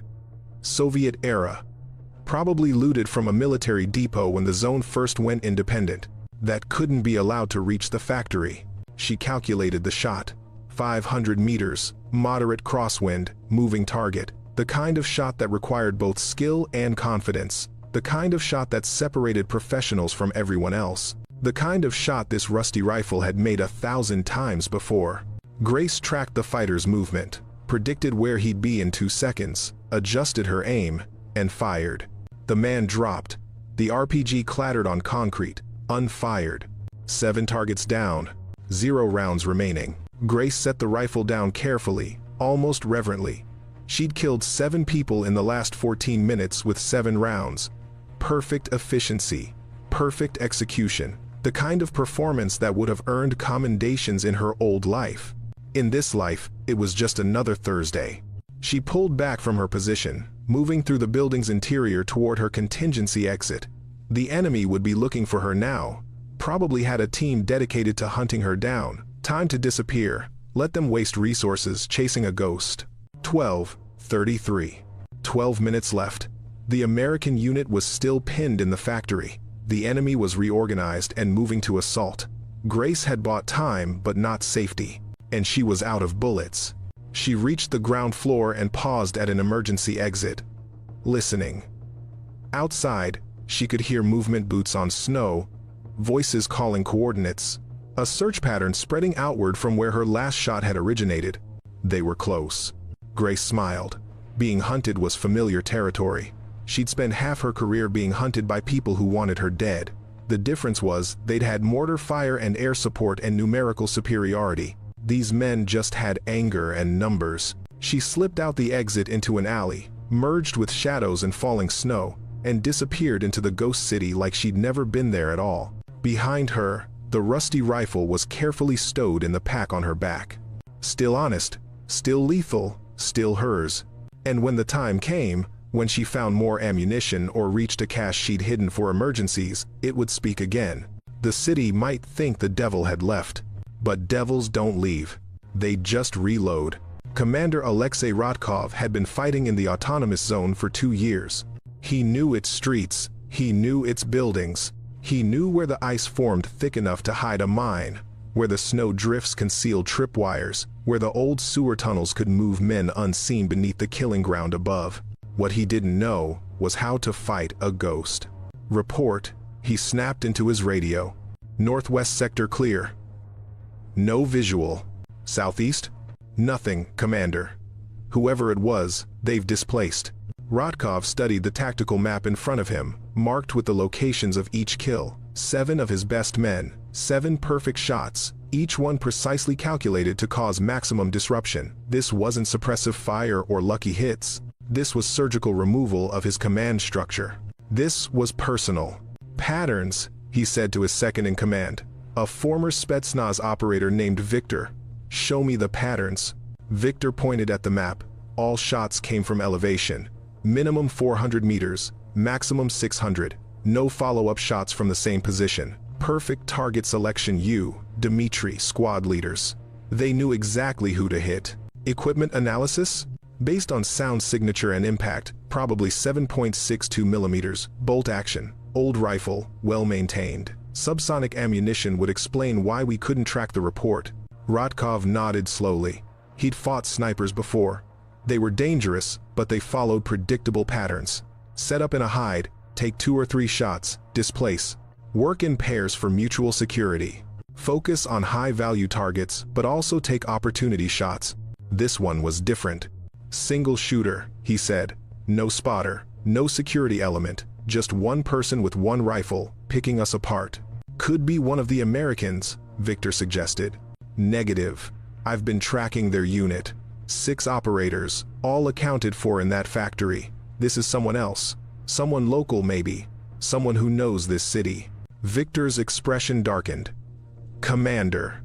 Soviet era. Probably looted from a military depot when the zone first went independent. That couldn't be allowed to reach the factory. She calculated the shot. 500 meters, moderate crosswind, moving target. The kind of shot that required both skill and confidence. The kind of shot that separated professionals from everyone else. The kind of shot this rusty rifle had made 1,000 times before. Grace tracked the fighter's movement, predicted where he'd be in 2 seconds, adjusted her aim, and fired. The man dropped, The RPG clattered on concrete, unfired. 7 targets down, 0 rounds remaining. Grace set the rifle down carefully, almost reverently. She'd killed 7 people in the last 14 minutes with 7 rounds. Perfect efficiency, perfect execution, the kind of performance that would have earned commendations in her old life. In this life, it was just another Thursday. She pulled back from her position, moving through the building's interior toward her contingency exit. The enemy would be looking for her now, probably had a team dedicated to hunting her down. Time to disappear, let them waste resources chasing a ghost. 12:33. 12 minutes left. The American unit was still pinned in the factory. The enemy was reorganized and moving to assault. Grace had bought time but not safety, and she was out of bullets. She reached the ground floor and paused at an emergency exit, listening. Outside, she could hear movement boots on snow, voices calling coordinates, a search pattern spreading outward from where her last shot had originated. They were close. Grace smiled. Being hunted was familiar territory. She'd spent half her career being hunted by people who wanted her dead. The difference was they'd had mortar fire and air support and numerical superiority. These men just had anger and numbers. She slipped out the exit into an alley, merged with shadows and falling snow, and disappeared into the ghost city like she'd never been there at all. Behind her, the rusty rifle was carefully stowed in the pack on her back. Still honest, still lethal, still hers. And when the time came, when she found more ammunition or reached a cache she'd hidden for emergencies, it would speak again. The city might think the devil had left, but devils don't leave. They just reload. Commander Alexei Rodkov had been fighting in the autonomous zone for 2 years. He knew its streets, he knew its buildings. He knew where the ice formed thick enough to hide a mine, where the snow drifts concealed tripwires, where the old sewer tunnels could move men unseen beneath the killing ground above. What he didn't know was how to fight a ghost. Report, he snapped into his radio. Northwest sector clear. No visual. Southeast? Nothing, Commander. Whoever it was, they've displaced. Rodkov studied the tactical map in front of him, marked with the locations of each kill. 7 of his best men, 7 perfect shots, each one precisely calculated to cause maximum disruption. This wasn't suppressive fire or lucky hits. This was surgical removal of his command structure. This was personal. Patterns, he said to his second-in-command, a former Spetsnaz operator named Victor. Show me the patterns. Victor pointed at the map. All shots came from elevation. Minimum 400 meters, maximum 600. No follow-up shots from the same position. Perfect target selection. Dmitri, squad leaders. They knew exactly who to hit. Equipment analysis? Based on sound signature and impact, probably 7.62 millimeters. Bolt action. Old rifle, well-maintained. Subsonic ammunition would explain why we couldn't track the report. Rodkov nodded slowly. He'd fought snipers before. They were dangerous, but they followed predictable patterns. Set up in a hide, take 2 or 3 shots, displace. Work in pairs for mutual security. Focus on high-value targets, but also take opportunity shots. This one was different. Single shooter, he said. No spotter, no security element, just one person with one rifle, picking us apart. Could be one of the Americans, Victor suggested. Negative. I've been tracking their unit. 6 operators, all accounted for in that factory. This is someone else. Someone local maybe. Someone who knows this city. Victor's expression darkened. Commander.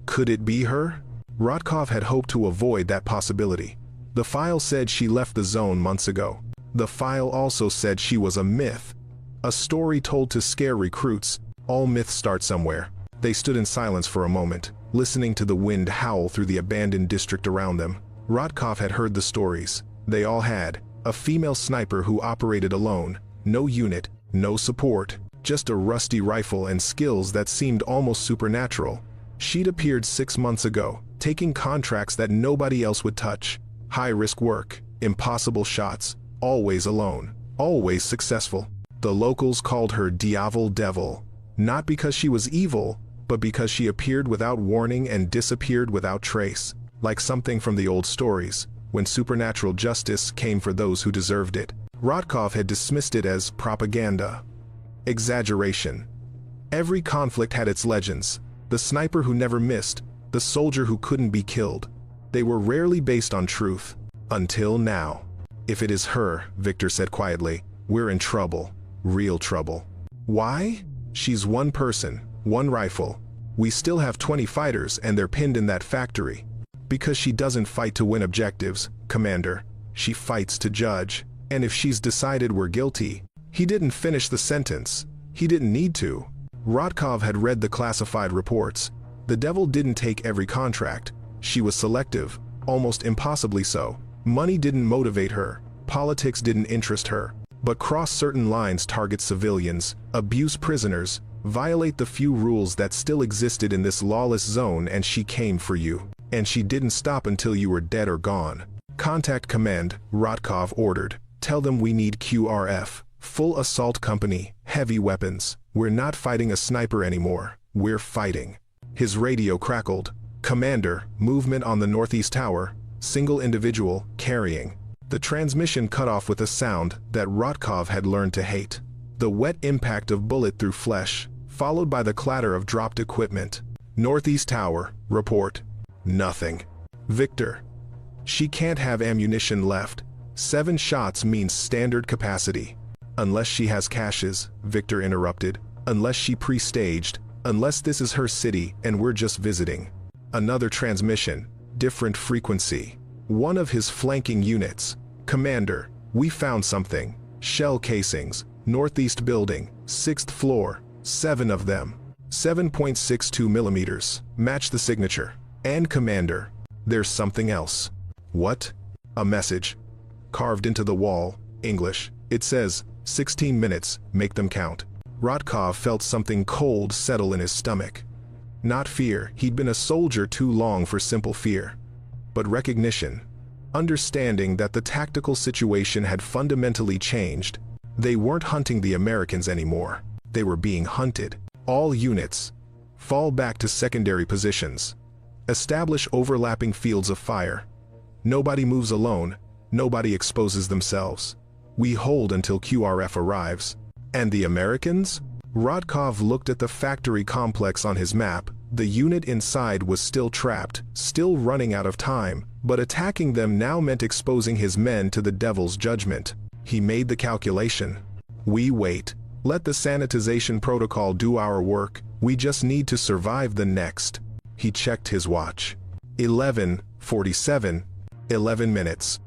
Could it be her? Rodkov had hoped to avoid that possibility. The file said she left the zone months ago. The file also said she was a myth. A story told to scare recruits. All myths start somewhere. They stood in silence for a moment, listening to the wind howl through the abandoned district around them. Rodkov had heard the stories. They all had. A female sniper who operated alone. No unit, no support. Just a rusty rifle and skills that seemed almost supernatural. She'd appeared 6 months ago, taking contracts that nobody else would touch. High-risk work, impossible shots, always alone, always successful. The locals called her Diavel Devil, not because she was evil, but because she appeared without warning and disappeared without trace, like something from the old stories, when supernatural justice came for those who deserved it. Rodkov had dismissed it as propaganda. exaggeration. Every conflict had its legends. The sniper who never missed, the soldier who couldn't be killed. They were rarely based on truth. Until now. If it is her, Victor said quietly, we're in trouble. Real trouble. Why? She's one person, one rifle. We still have 20 fighters and they're pinned in that factory. Because she doesn't fight to win objectives, Commander. She fights to judge. And if she's decided we're guilty. He didn't finish the sentence. He didn't need to. Rodkov had read the classified reports. The devil didn't take every contract. She was selective, almost impossibly so. Money didn't motivate her. Politics didn't interest her. But cross certain lines, target civilians, abuse prisoners, violate the few rules that still existed in this lawless zone, and she came for you. And she didn't stop until you were dead or gone. Contact command, Rodkov ordered. Tell them we need QRF. Full assault company, heavy weapons. We're not fighting a sniper anymore. We're fighting. His radio crackled. Commander, movement on the northeast tower. Single individual, carrying. The transmission cut off with a sound that Rodkov had learned to hate. The wet impact of bullet through flesh, followed by the clatter of dropped equipment. Northeast tower, report. Nothing. Victor. She can't have ammunition left. 7 shots means standard capacity. Unless she has caches, Victor interrupted. Unless she pre-staged. Unless this is her city and we're just visiting. Another transmission. Different frequency. One of his flanking units. Commander, we found something. Shell casings. Northeast building. 6th floor. 7 of them. 7.62 millimeters. Match the signature. And Commander, there's something else. What? A message. Carved into the wall. English. It says, 16 minutes, make them count. Rodkov felt something cold settle in his stomach. Not fear, he'd been a soldier too long for simple fear. But recognition. Understanding that the tactical situation had fundamentally changed. They weren't hunting the Americans anymore. They were being hunted. All units. Fall back to secondary positions. Establish overlapping fields of fire. Nobody moves alone. Nobody exposes themselves. We hold until QRF arrives. And the Americans? Rodkov looked at the factory complex on his map. The unit inside was still trapped, still running out of time, but attacking them now meant exposing his men to the devil's judgment. He made the calculation. We wait. Let the sanitization protocol do our work. We just need to survive the next. He checked his watch. 11:47. 11 minutes.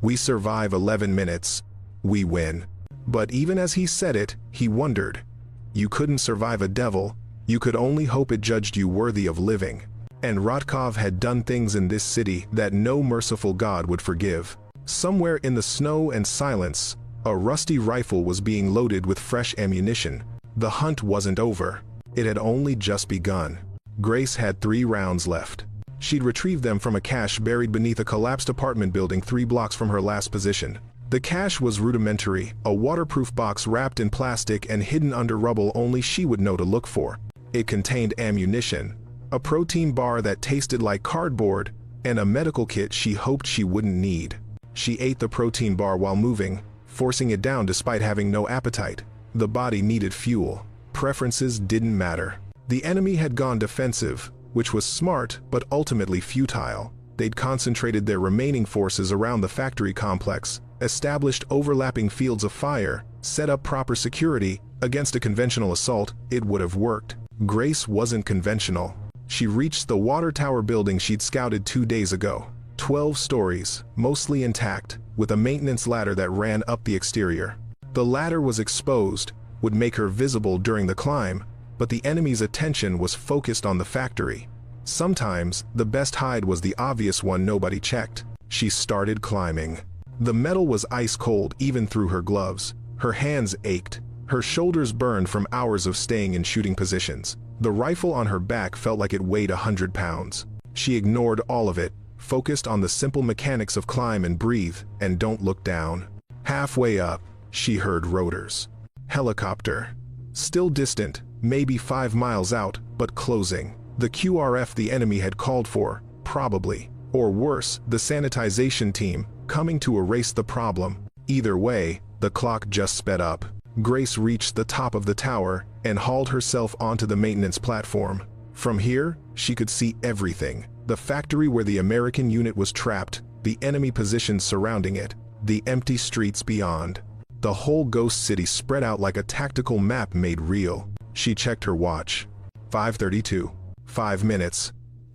We survive 11 minutes. We win. But even as he said it, he wondered. You couldn't survive a devil. You could only hope it judged you worthy of living. And Rodkov had done things in this city that no merciful God would forgive. Somewhere in the snow and silence, a rusty rifle was being loaded with fresh ammunition. The hunt wasn't over. It had only just begun. Grace had 3 rounds left. She'd retrieved them from a cache buried beneath a collapsed apartment building 3 blocks from her last position. The cache was rudimentary, a waterproof box wrapped in plastic and hidden under rubble only she would know to look for. It contained ammunition, a protein bar that tasted like cardboard, and a medical kit she hoped she wouldn't need. She ate the protein bar while moving, forcing it down despite having no appetite. The body needed fuel. Preferences didn't matter. The enemy had gone defensive, which was smart but ultimately futile. They'd concentrated their remaining forces around the factory complex, established overlapping fields of fire, set up proper security. Against a conventional assault, it would have worked. Grace wasn't conventional. She reached the water tower building she'd scouted 2 days ago. 12 stories, mostly intact, with a maintenance ladder that ran up the exterior. The ladder was exposed, would make her visible during the climb, but the enemy's attention was focused on the factory. Sometimes, the best hide was the obvious one nobody checked. She started climbing. The metal was ice cold even through her gloves. Her hands ached. Her shoulders burned from hours of staying in shooting positions. The rifle on her back felt like it weighed 100 pounds. She ignored all of it, focused on the simple mechanics of climb and breathe, and don't look down. Halfway up, she heard rotors. Helicopter. Still distant, maybe 5 miles out, but closing. The QRF the enemy had called for, probably. Or worse, the sanitization team, coming to erase the problem. Either way, the clock just sped up. Grace reached the top of the tower and hauled herself onto the maintenance platform. From here, she could see everything. The factory where the American unit was trapped, the enemy positions surrounding it, the empty streets beyond. The whole ghost city spread out like a tactical map made real. She checked her watch. 5:32. 5 minutes.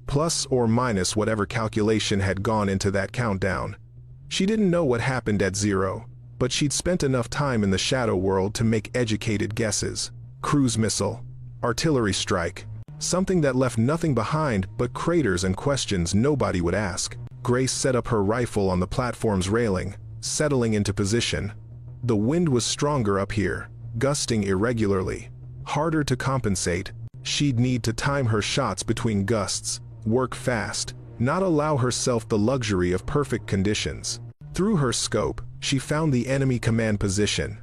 Plus or minus whatever calculation had gone into that countdown. She didn't know what happened at 0, but she'd spent enough time in the shadow world to make educated guesses. Cruise missile. Artillery strike. Something that left nothing behind but craters and questions nobody would ask. Grace set up her rifle on the platform's railing, settling into position. The wind was stronger up here, gusting irregularly. Harder to compensate. She'd need to time her shots between gusts, work fast, not allow herself the luxury of perfect conditions. Through her scope, she found the enemy command position.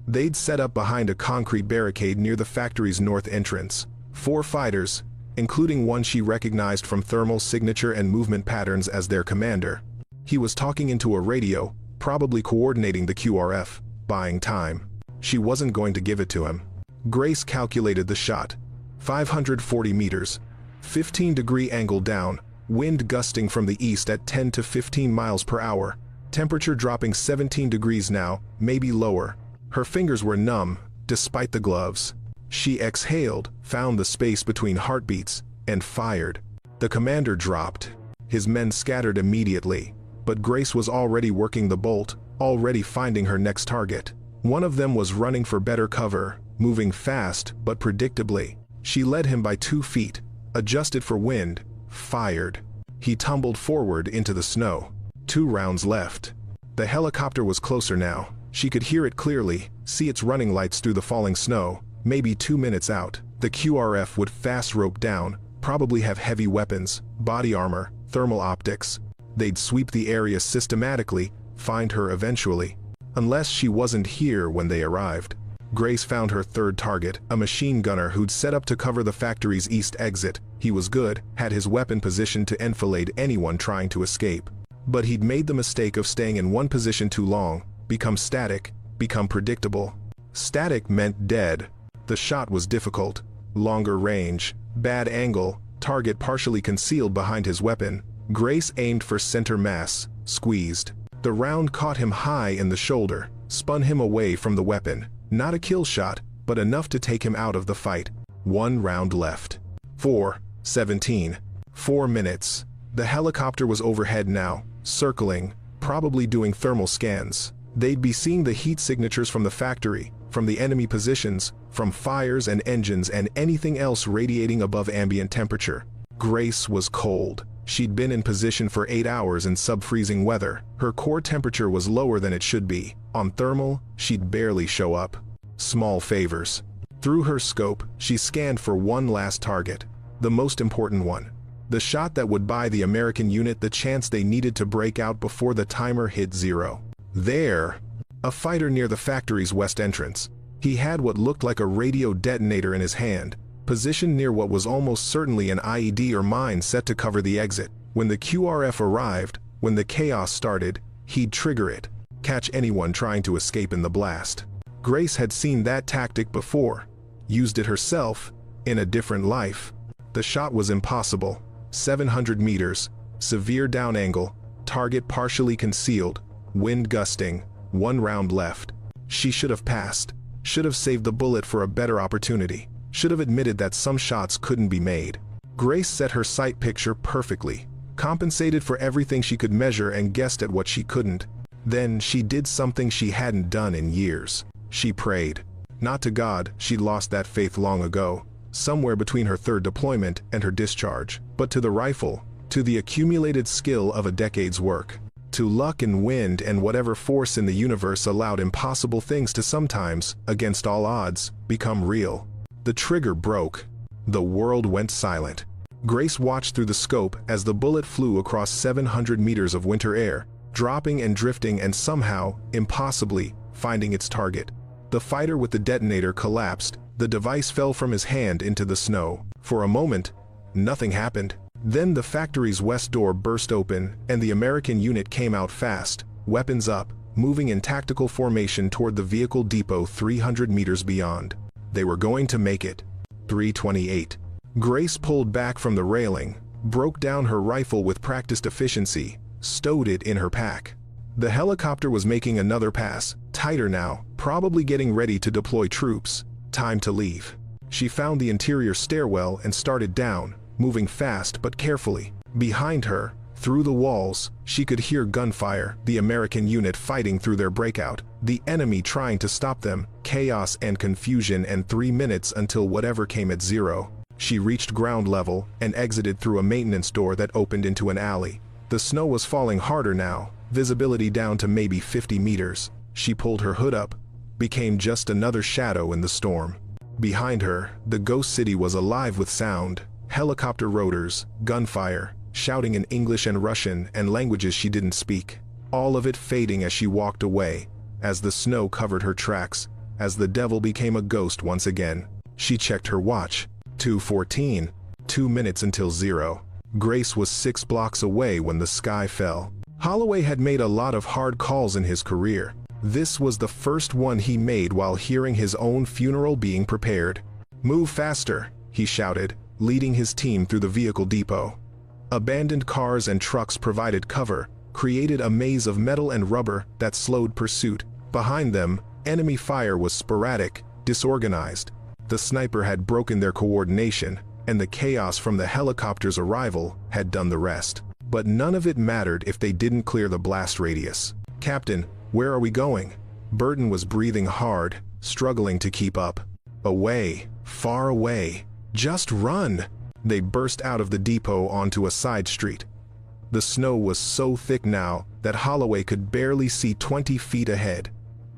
They'd set up behind a concrete barricade near the factory's north entrance. 4 fighters, including one she recognized from thermal signature and movement patterns as their commander. He was talking into a radio, probably coordinating the QRF, buying time. She wasn't going to give it to him. Grace calculated the shot. 540 meters. 15-degree angle down, wind gusting from the east at 10 to 15 miles per hour. Temperature dropping 17 degrees now, maybe lower. Her fingers were numb, despite the gloves. She exhaled, found the space between heartbeats, and fired. The commander dropped. His men scattered immediately, but Grace was already working the bolt, already finding her next target. One of them was running for better cover, moving fast but predictably. She led him by 2 feet, adjusted for wind, fired. He tumbled forward into the snow. 2 rounds left. The helicopter was closer now. She could hear it clearly, see its running lights through the falling snow. Maybe 2 minutes out, the QRF would fast rope down, probably have heavy weapons, body armor, thermal optics. They'd sweep the area systematically, find her eventually. Unless she wasn't here when they arrived. Grace found her third target, a machine gunner who'd set up to cover the factory's east exit. He was good, had his weapon positioned to enfilade anyone trying to escape. But he'd made the mistake of staying in one position too long, become static, become predictable. Static meant dead. The shot was difficult. Longer range, bad angle, target partially concealed behind his weapon. Grace aimed for center mass, squeezed. The round caught him high in the shoulder, spun him away from the weapon. Not a kill shot, but enough to take him out of the fight. 1 round left. 4:17. 4 minutes. The helicopter was overhead now, circling, probably doing thermal scans. They'd be seeing the heat signatures from the factory, from the enemy positions, from fires and engines and anything else radiating above ambient temperature. Grace was cold. She'd been in position for 8 hours in sub-freezing weather. Her core temperature was lower than it should be. On thermal, she'd barely show up. Small favors. Through her scope, she scanned for one last target. The most important one. The shot that would buy the American unit the chance they needed to break out before the timer hit 0. There, a fighter near the factory's west entrance. He had what looked like a radio detonator in his hand, positioned near what was almost certainly an IED or mine set to cover the exit. When the QRF arrived, when the chaos started, he'd trigger it, catch anyone trying to escape in the blast. Grace had seen that tactic before, used it herself, in a different life. The shot was impossible. 700 meters, severe down angle, target partially concealed, wind gusting, 1 round left. She should have passed, should have saved the bullet for a better opportunity, should have admitted that some shots couldn't be made. Grace set her sight picture perfectly, compensated for everything she could measure and guessed at what she couldn't. Then she did something she hadn't done in years. She prayed. Not to God, she'd lost that faith long ago, somewhere between her third deployment and her discharge, but to the rifle, to the accumulated skill of a decade's work, to luck and wind and whatever force in the universe allowed impossible things to sometimes, against all odds, become real. The trigger broke. The world went silent. Grace watched through the scope as the bullet flew across 700 meters of winter air, dropping and drifting and somehow, impossibly, finding its target. The fighter with the detonator collapsed. The device fell from his hand into the snow. For a moment, nothing happened. Then the factory's west door burst open and the American unit came out fast, weapons up, moving in tactical formation toward the vehicle depot 300 meters beyond. They were going to make it. 3:28. Grace pulled back from the railing, broke down her rifle with practiced efficiency, stowed it in her pack. The helicopter was making another pass, tighter now, probably getting ready to deploy troops. Time to leave. She found the interior stairwell and started down, moving fast but carefully. Behind her, through the walls, she could hear gunfire, the American unit fighting through their breakout, the enemy trying to stop them, chaos and confusion, and 3 minutes until whatever came at zero. She reached ground level and exited through a maintenance door that opened into an alley. The snow was falling harder now, visibility down to maybe 50 meters. She pulled her hood up, became just another shadow in the storm. Behind her, the ghost city was alive with sound, helicopter rotors, gunfire, shouting in English and Russian and languages she didn't speak. All of it fading as she walked away, as the snow covered her tracks, as the devil became a ghost once again. She checked her watch. 2:14. 2 minutes until zero. Grace was 6 blocks away when the sky fell. Holloway had made a lot of hard calls in his career. This was the first one he made while hearing his own funeral being prepared. "Move faster," he shouted, leading his team through the vehicle depot. Abandoned cars and trucks provided cover, created a maze of metal and rubber that slowed pursuit. Behind them, enemy fire was sporadic, disorganized. The sniper had broken their coordination, and the chaos from the helicopter's arrival had done the rest. But none of it mattered if they didn't clear the blast radius. "Captain, where are we going?" Burton was breathing hard, struggling to keep up. "Away, far away. Just run!" They burst out of the depot onto a side street. The snow was so thick now that Holloway could barely see 20 feet ahead.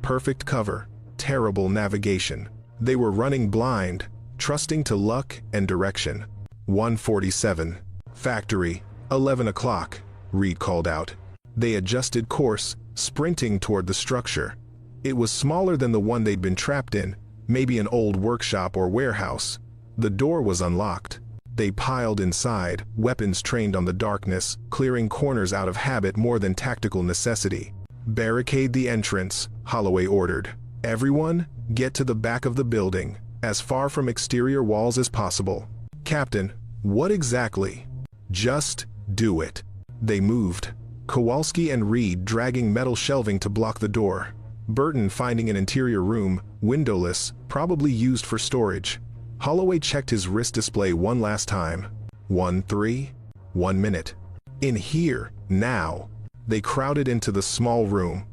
Perfect cover, terrible navigation. They were running blind, trusting to luck and direction. 1:47. "Factory, 11 o'clock, Reed called out. They adjusted course, sprinting toward the structure. It was smaller than the one they'd been trapped in, maybe an old workshop or warehouse. The door was unlocked. They piled inside, weapons trained on the darkness, clearing corners out of habit more than tactical necessity. "Barricade the entrance," Holloway ordered. "Everyone, get to the back of the building, as far from exterior walls as possible." "Captain, what exactly?" "Just do it." They moved. Kowalski and Reed dragging metal shelving to block the door. Burton finding an interior room, windowless, probably used for storage. Holloway checked his wrist display one last time. 1:03. 1 minute. "In here, now." They crowded into the small room.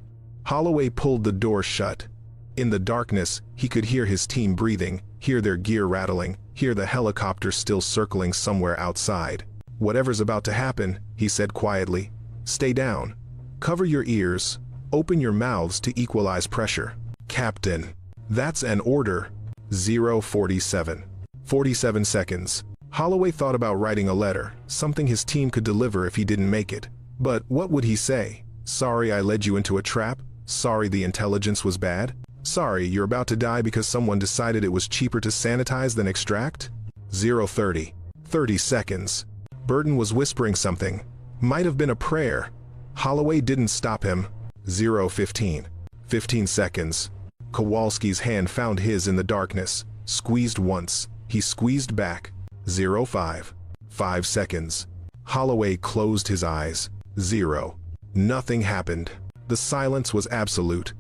Holloway pulled the door shut. In the darkness, he could hear his team breathing, hear their gear rattling, hear the helicopter still circling somewhere outside. "Whatever's about to happen," he said quietly. "Stay down. Cover your ears. Open your mouths to equalize pressure." "Captain." "That's an order." 0:47. 47 seconds. Holloway thought about writing a letter, something his team could deliver if he didn't make it. But what would he say? "Sorry I led you into a trap? Sorry the intelligence was bad? Sorry you're about to die because someone decided it was cheaper to sanitize than extract?" 0:30. 30 seconds. Burton was whispering something. Might have been a prayer. Holloway didn't stop him. 0:15. 15 seconds. Kowalski's hand found his in the darkness. Squeezed once. He squeezed back. 0:5. 5 seconds. Holloway closed his eyes. 0. Nothing happened. The silence was absolute.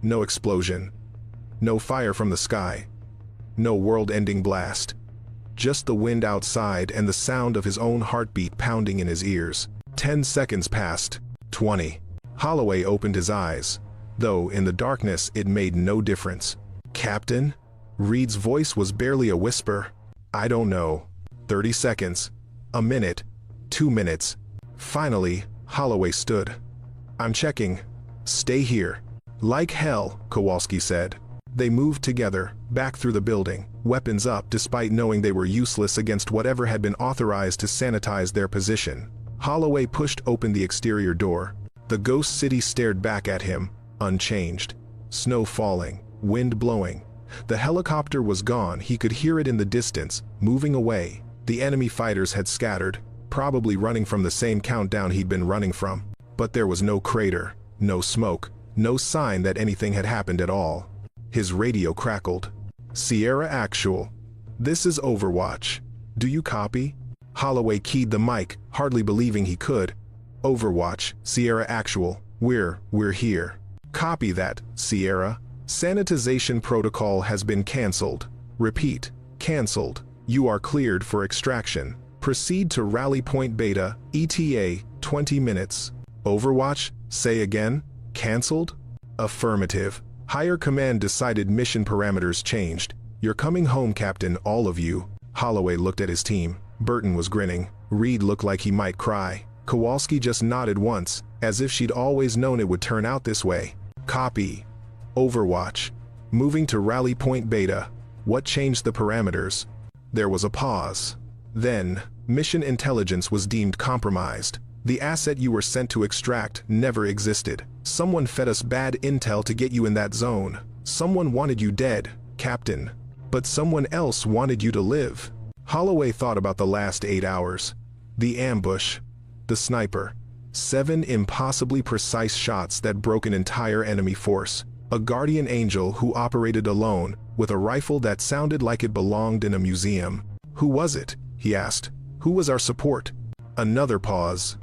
No explosion. No fire from the sky. No world-ending blast. Just the wind outside and the sound of his own heartbeat pounding in his ears. 10 seconds passed. 20. Holloway opened his eyes, though in the darkness it made no difference. "Captain?" Reed's voice was barely a whisper. "I don't know." 30 seconds. A minute. 2 minutes. Finally, Holloway stood. "I'm checking. Stay here." "Like hell," Kowalski said. They moved together, back through the building, weapons up despite knowing they were useless against whatever had been authorized to sanitize their position. Holloway pushed open the exterior door. The ghost city stared back at him, unchanged. Snow falling, wind blowing. The helicopter was gone. He could hear it in the distance, moving away. The enemy fighters had scattered, probably running from the same countdown he'd been running from. But there was no crater, no smoke, No sign that anything had happened at all. His radio crackled. Sierra Actual. This is Overwatch. Do you copy? Holloway keyed the mic, hardly believing he could. Overwatch, Sierra Actual. We're here. Copy that, Sierra. Sanitization protocol has been cancelled. Repeat, cancelled. You are cleared for extraction. Proceed to Rally Point Beta, ETA, 20 minutes. Overwatch, say again, cancelled? Affirmative. Higher command decided mission parameters changed. You're coming home, Captain, all of you. Holloway looked at his team. Burton was grinning. Reed looked like he might cry. Kowalski just nodded once, as if she'd always known it would turn out this way. Copy. Overwatch. Moving to Rally Point Beta. What changed the parameters? There was a pause. Then, mission intelligence was deemed compromised. The asset you were sent to extract never existed. Someone fed us bad intel to get you in that zone. Someone wanted you dead, Captain. But someone else wanted you to live. Holloway thought about the last 8 hours. The ambush. The sniper. 7 impossibly precise shots that broke an entire enemy force. A guardian angel who operated alone, with a rifle that sounded like it belonged in a museum. Who was it? He asked. Who was our support? Another pause.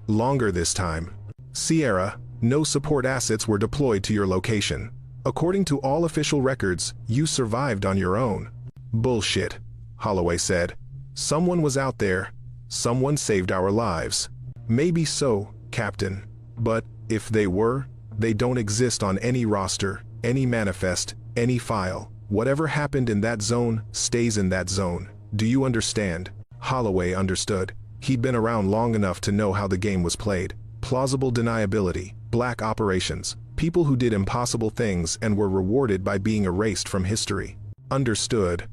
Longer this time. Sierra, no support assets were deployed to your location. According to all official records, you survived on your own. Bullshit, Holloway said. Someone was out there. Someone saved our lives. Maybe so, Captain. But, if they were, they don't exist on any roster, any manifest, any file. Whatever happened in that zone stays in that zone. Do you understand? Holloway understood. He'd been around long enough to know how the game was played. Plausible deniability, black operations, people who did impossible things and were rewarded by being erased from history. Understood.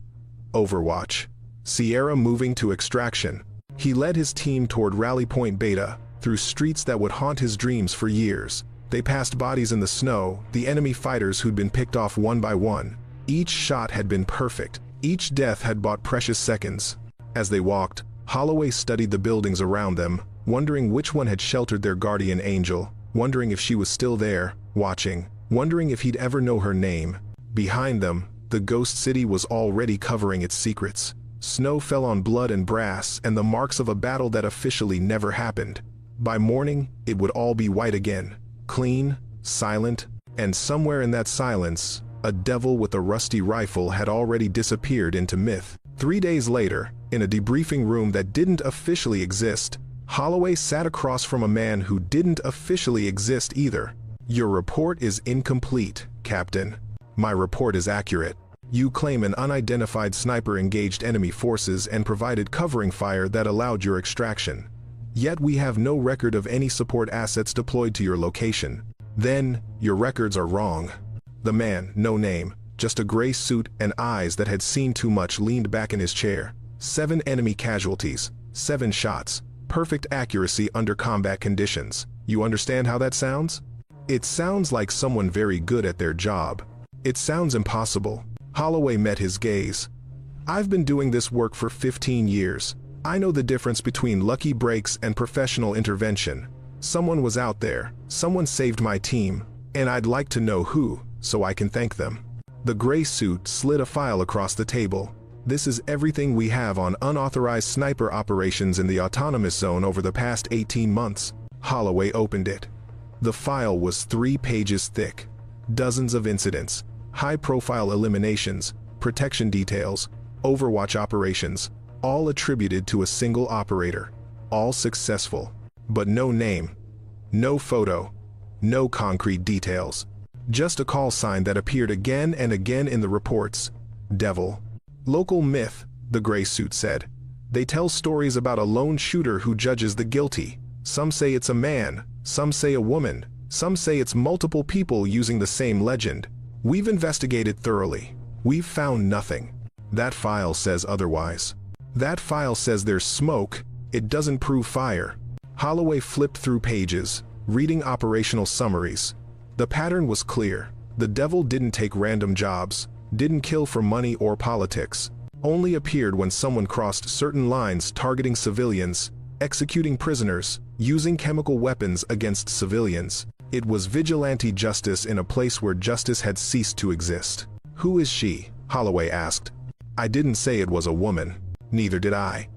Overwatch. Sierra moving to extraction. He led his team toward Rally Point Beta, through streets that would haunt his dreams for years. They passed bodies in the snow, the enemy fighters who'd been picked off one by one. Each shot had been perfect. Each death had bought precious seconds. As they walked, Holloway studied the buildings around them, wondering which one had sheltered their guardian angel, wondering if she was still there, watching, wondering if he'd ever know her name. Behind them, the ghost city was already covering its secrets. Snow fell on blood and brass and the marks of a battle that officially never happened. By morning, it would all be white again. Clean, silent, and somewhere in that silence, a devil with a rusty rifle had already disappeared into myth. 3 days later, in a debriefing room that didn't officially exist, Holloway sat across from a man who didn't officially exist either. Your report is incomplete, Captain. My report is accurate. You claim an unidentified sniper engaged enemy forces and provided covering fire that allowed your extraction. Yet we have no record of any support assets deployed to your location. Then, your records are wrong. The man, no name, just a gray suit and eyes that had seen too much, leaned back in his chair. 7 enemy casualties, 7 shots, perfect accuracy under combat conditions. You understand how that sounds? It sounds like someone very good at their job. It sounds impossible. Holloway met his gaze. I've been doing this work for 15 years. I know the difference between lucky breaks and professional intervention. Someone was out there, someone saved my team, and I'd like to know who, so I can thank them. The gray suit slid a file across the table. This is everything we have on unauthorized sniper operations in the autonomous zone over the past 18 months. Holloway opened it. The file was 3 pages thick. Dozens of incidents, high-profile eliminations, protection details, Overwatch operations, all attributed to a single operator, all successful, but no name, no photo, no concrete details. Just a call sign that appeared again and again in the reports. Devil. Local myth, the gray suit said. They tell stories about a lone shooter who judges the guilty. Some say it's a man, some say a woman, some say it's multiple people using the same legend. We've investigated thoroughly. We've found nothing. That file says otherwise. That file says there's smoke. It doesn't prove fire. Holloway flipped through pages, reading operational summaries. The pattern was clear. The devil didn't take random jobs, didn't kill for money or politics, only appeared when someone crossed certain lines, targeting civilians, executing prisoners, using chemical weapons against civilians. It was vigilante justice in a place where justice had ceased to exist. "Who is she?" Holloway asked. "I didn't say it was a woman. Neither did I.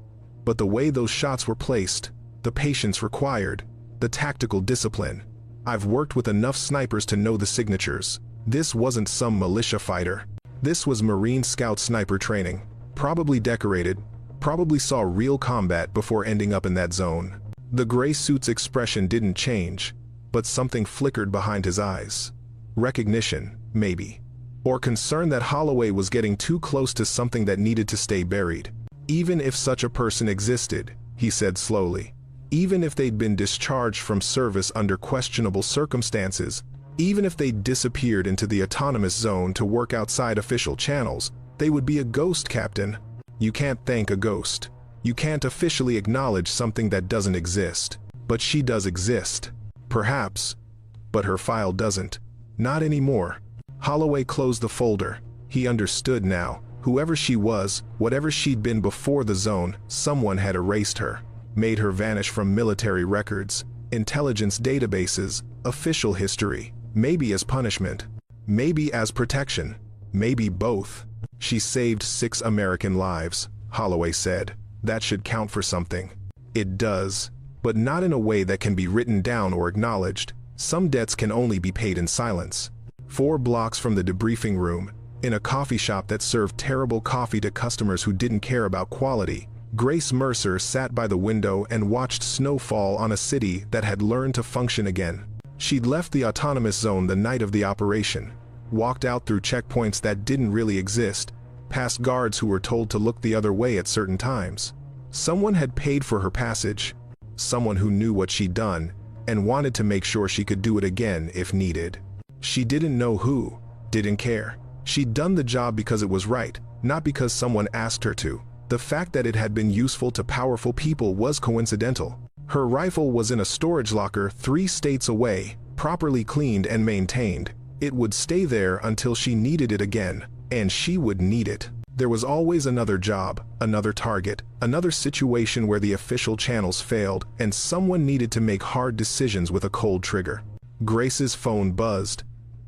But the way those shots were placed, the patience required, the tactical discipline. I've worked with enough snipers to know the signatures. This wasn't some militia fighter. This was Marine Scout sniper training. Probably decorated, probably saw real combat before ending up in that zone." The gray suit's expression didn't change, but something flickered behind his eyes. Recognition, maybe. Or concern that Holloway was getting too close to something that needed to stay buried. "Even if such a person existed," he said slowly, "even if they'd been discharged from service under questionable circumstances, even if they'd disappeared into the autonomous zone to work outside official channels, they would be a ghost, Captain. You can't thank a ghost. You can't officially acknowledge something that doesn't exist. But she does exist. Perhaps. But her file doesn't. Not anymore." Holloway closed the folder. He understood now. Whoever she was, whatever she'd been before the zone, someone had erased her. Made her vanish from military records, intelligence databases, official history. Maybe as punishment. Maybe as protection. Maybe both. "She saved 6 American lives," Holloway said. "That should count for something." It does, but not in a way that can be written down or acknowledged. Some debts can only be paid in silence. 4 blocks from the debriefing room, in a coffee shop that served terrible coffee to customers who didn't care about quality, Grace Mercer sat by the window and watched snow fall on a city that had learned to function again. She'd left the autonomous zone the night of the operation, walked out through checkpoints that didn't really exist, past guards who were told to look the other way at certain times. Someone had paid for her passage, someone who knew what she'd done, and wanted to make sure she could do it again if needed. She didn't know who, didn't care. She'd done the job because it was right, not because someone asked her to. The fact that it had been useful to powerful people was coincidental. Her rifle was in a storage locker 3 states away, properly cleaned and maintained. It would stay there until she needed it again, and she would need it. There was always another job, another target, another situation where the official channels failed, and someone needed to make hard decisions with a cold trigger. Grace's phone buzzed.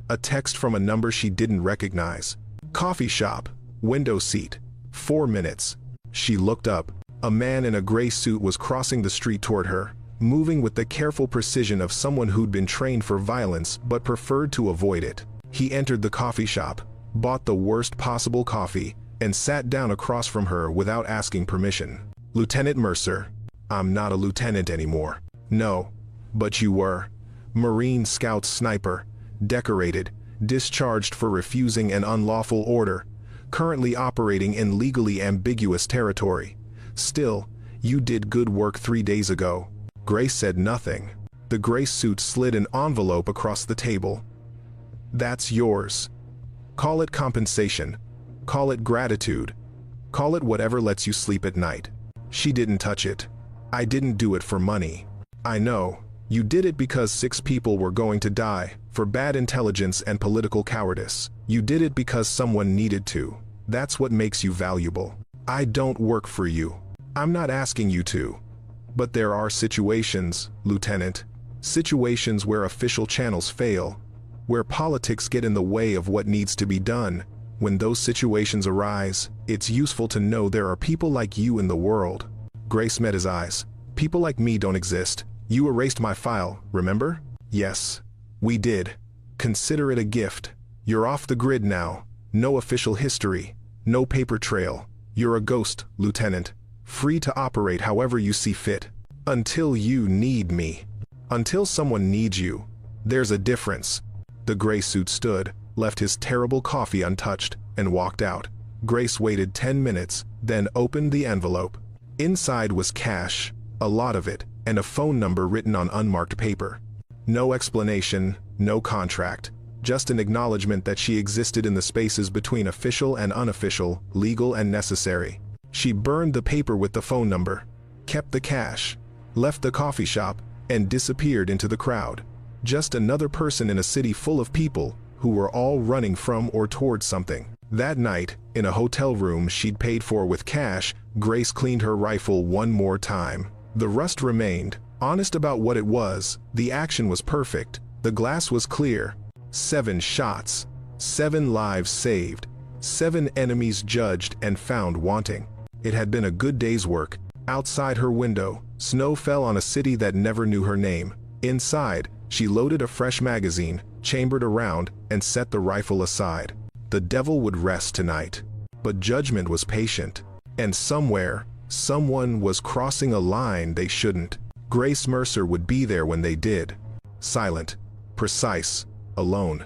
A text from a number she didn't recognize. "Coffee shop, window seat, 4 minutes." She looked up. A man in a gray suit was crossing the street toward her, moving with the careful precision of someone who'd been trained for violence but preferred to avoid it. He entered the coffee shop, bought the worst possible coffee, and sat down across from her without asking permission. "Lieutenant Mercer." "I'm not a lieutenant anymore." "No, but you were. Marine Scout sniper, decorated, discharged for refusing an unlawful order, currently operating in legally ambiguous territory. Still, you did good work 3 days ago." Grace said nothing. The gray suit slid an envelope across the table. "That's yours. Call it compensation. Call it gratitude. Call it whatever lets you sleep at night." She didn't touch it. "I didn't do it for money. I know. You did it because 6 people were going to die, for bad intelligence and political cowardice. You did it because someone needed to. That's what makes you valuable. I don't work for you. I'm not asking you to. But there are situations, Lieutenant. Situations where official channels fail, where politics get in the way of what needs to be done. When those situations arise, it's useful to know there are people like you in the world." Grace met his eyes. "People like me don't exist. You erased my file, remember?" "Yes, we did. Consider it a gift. You're off the grid now. No official history. No paper trail. You're a ghost, Lieutenant. Free to operate however you see fit. Until you need me. Until someone needs you. There's a difference." The gray suit stood, left his terrible coffee untouched, and walked out. Grace waited 10 minutes, then opened the envelope. Inside was cash, a lot of it, and a phone number written on unmarked paper. No explanation, no contract, just an acknowledgement that she existed in the spaces between official and unofficial, legal and necessary. She burned the paper with the phone number, kept the cash, left the coffee shop, and disappeared into the crowd. Just another person in a city full of people who were all running from or towards something. That night, in a hotel room she'd paid for with cash, Grace cleaned her rifle one more time. The rust remained. Honest about what it was, the action was perfect, The glass was clear. 7 shots, 7 lives saved, 7 enemies judged and found wanting. It had been a good day's work. Outside her window, snow fell on a city that never knew her name. Inside, she loaded a fresh magazine, chambered a round, and set the rifle aside. The devil would rest tonight. But judgment was patient. And somewhere, someone was crossing a line they shouldn't. Grace Mercer would be there when they did. Silent, precise, alone,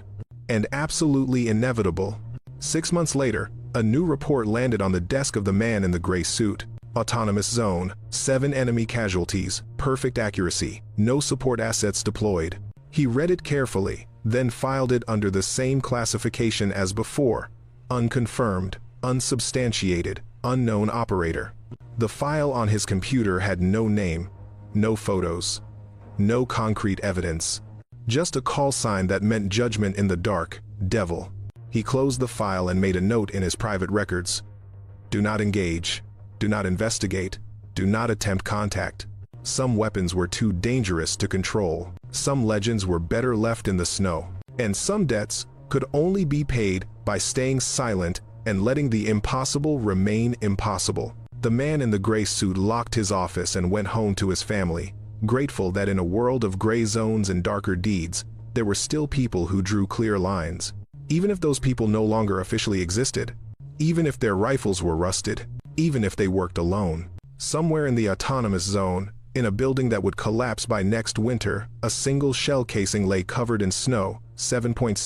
and absolutely inevitable. 6 months later, a new report landed on the desk of the man in the gray suit. Autonomous zone, 7 enemy casualties, perfect accuracy, no support assets deployed. He read it carefully, then filed it under the same classification as before: unconfirmed, unsubstantiated, unknown operator. The file on his computer had no name, no photos, no concrete evidence. Just a call sign that meant judgment in the dark: devil. He closed the file and made a note in his private records: do not engage, do not investigate, do not attempt contact. Some weapons were too dangerous to control. Some legends were better left in the snow. And some debts could only be paid by staying silent and letting the impossible remain impossible. The man in the gray suit locked his office and went home to his family, grateful that in a world of gray zones and darker deeds, there were still people who drew clear lines. Even if those people no longer officially existed, even if their rifles were rusted, even if they worked alone. Somewhere in the autonomous zone, in a building that would collapse by next winter, a single shell casing lay covered in snow, 7.6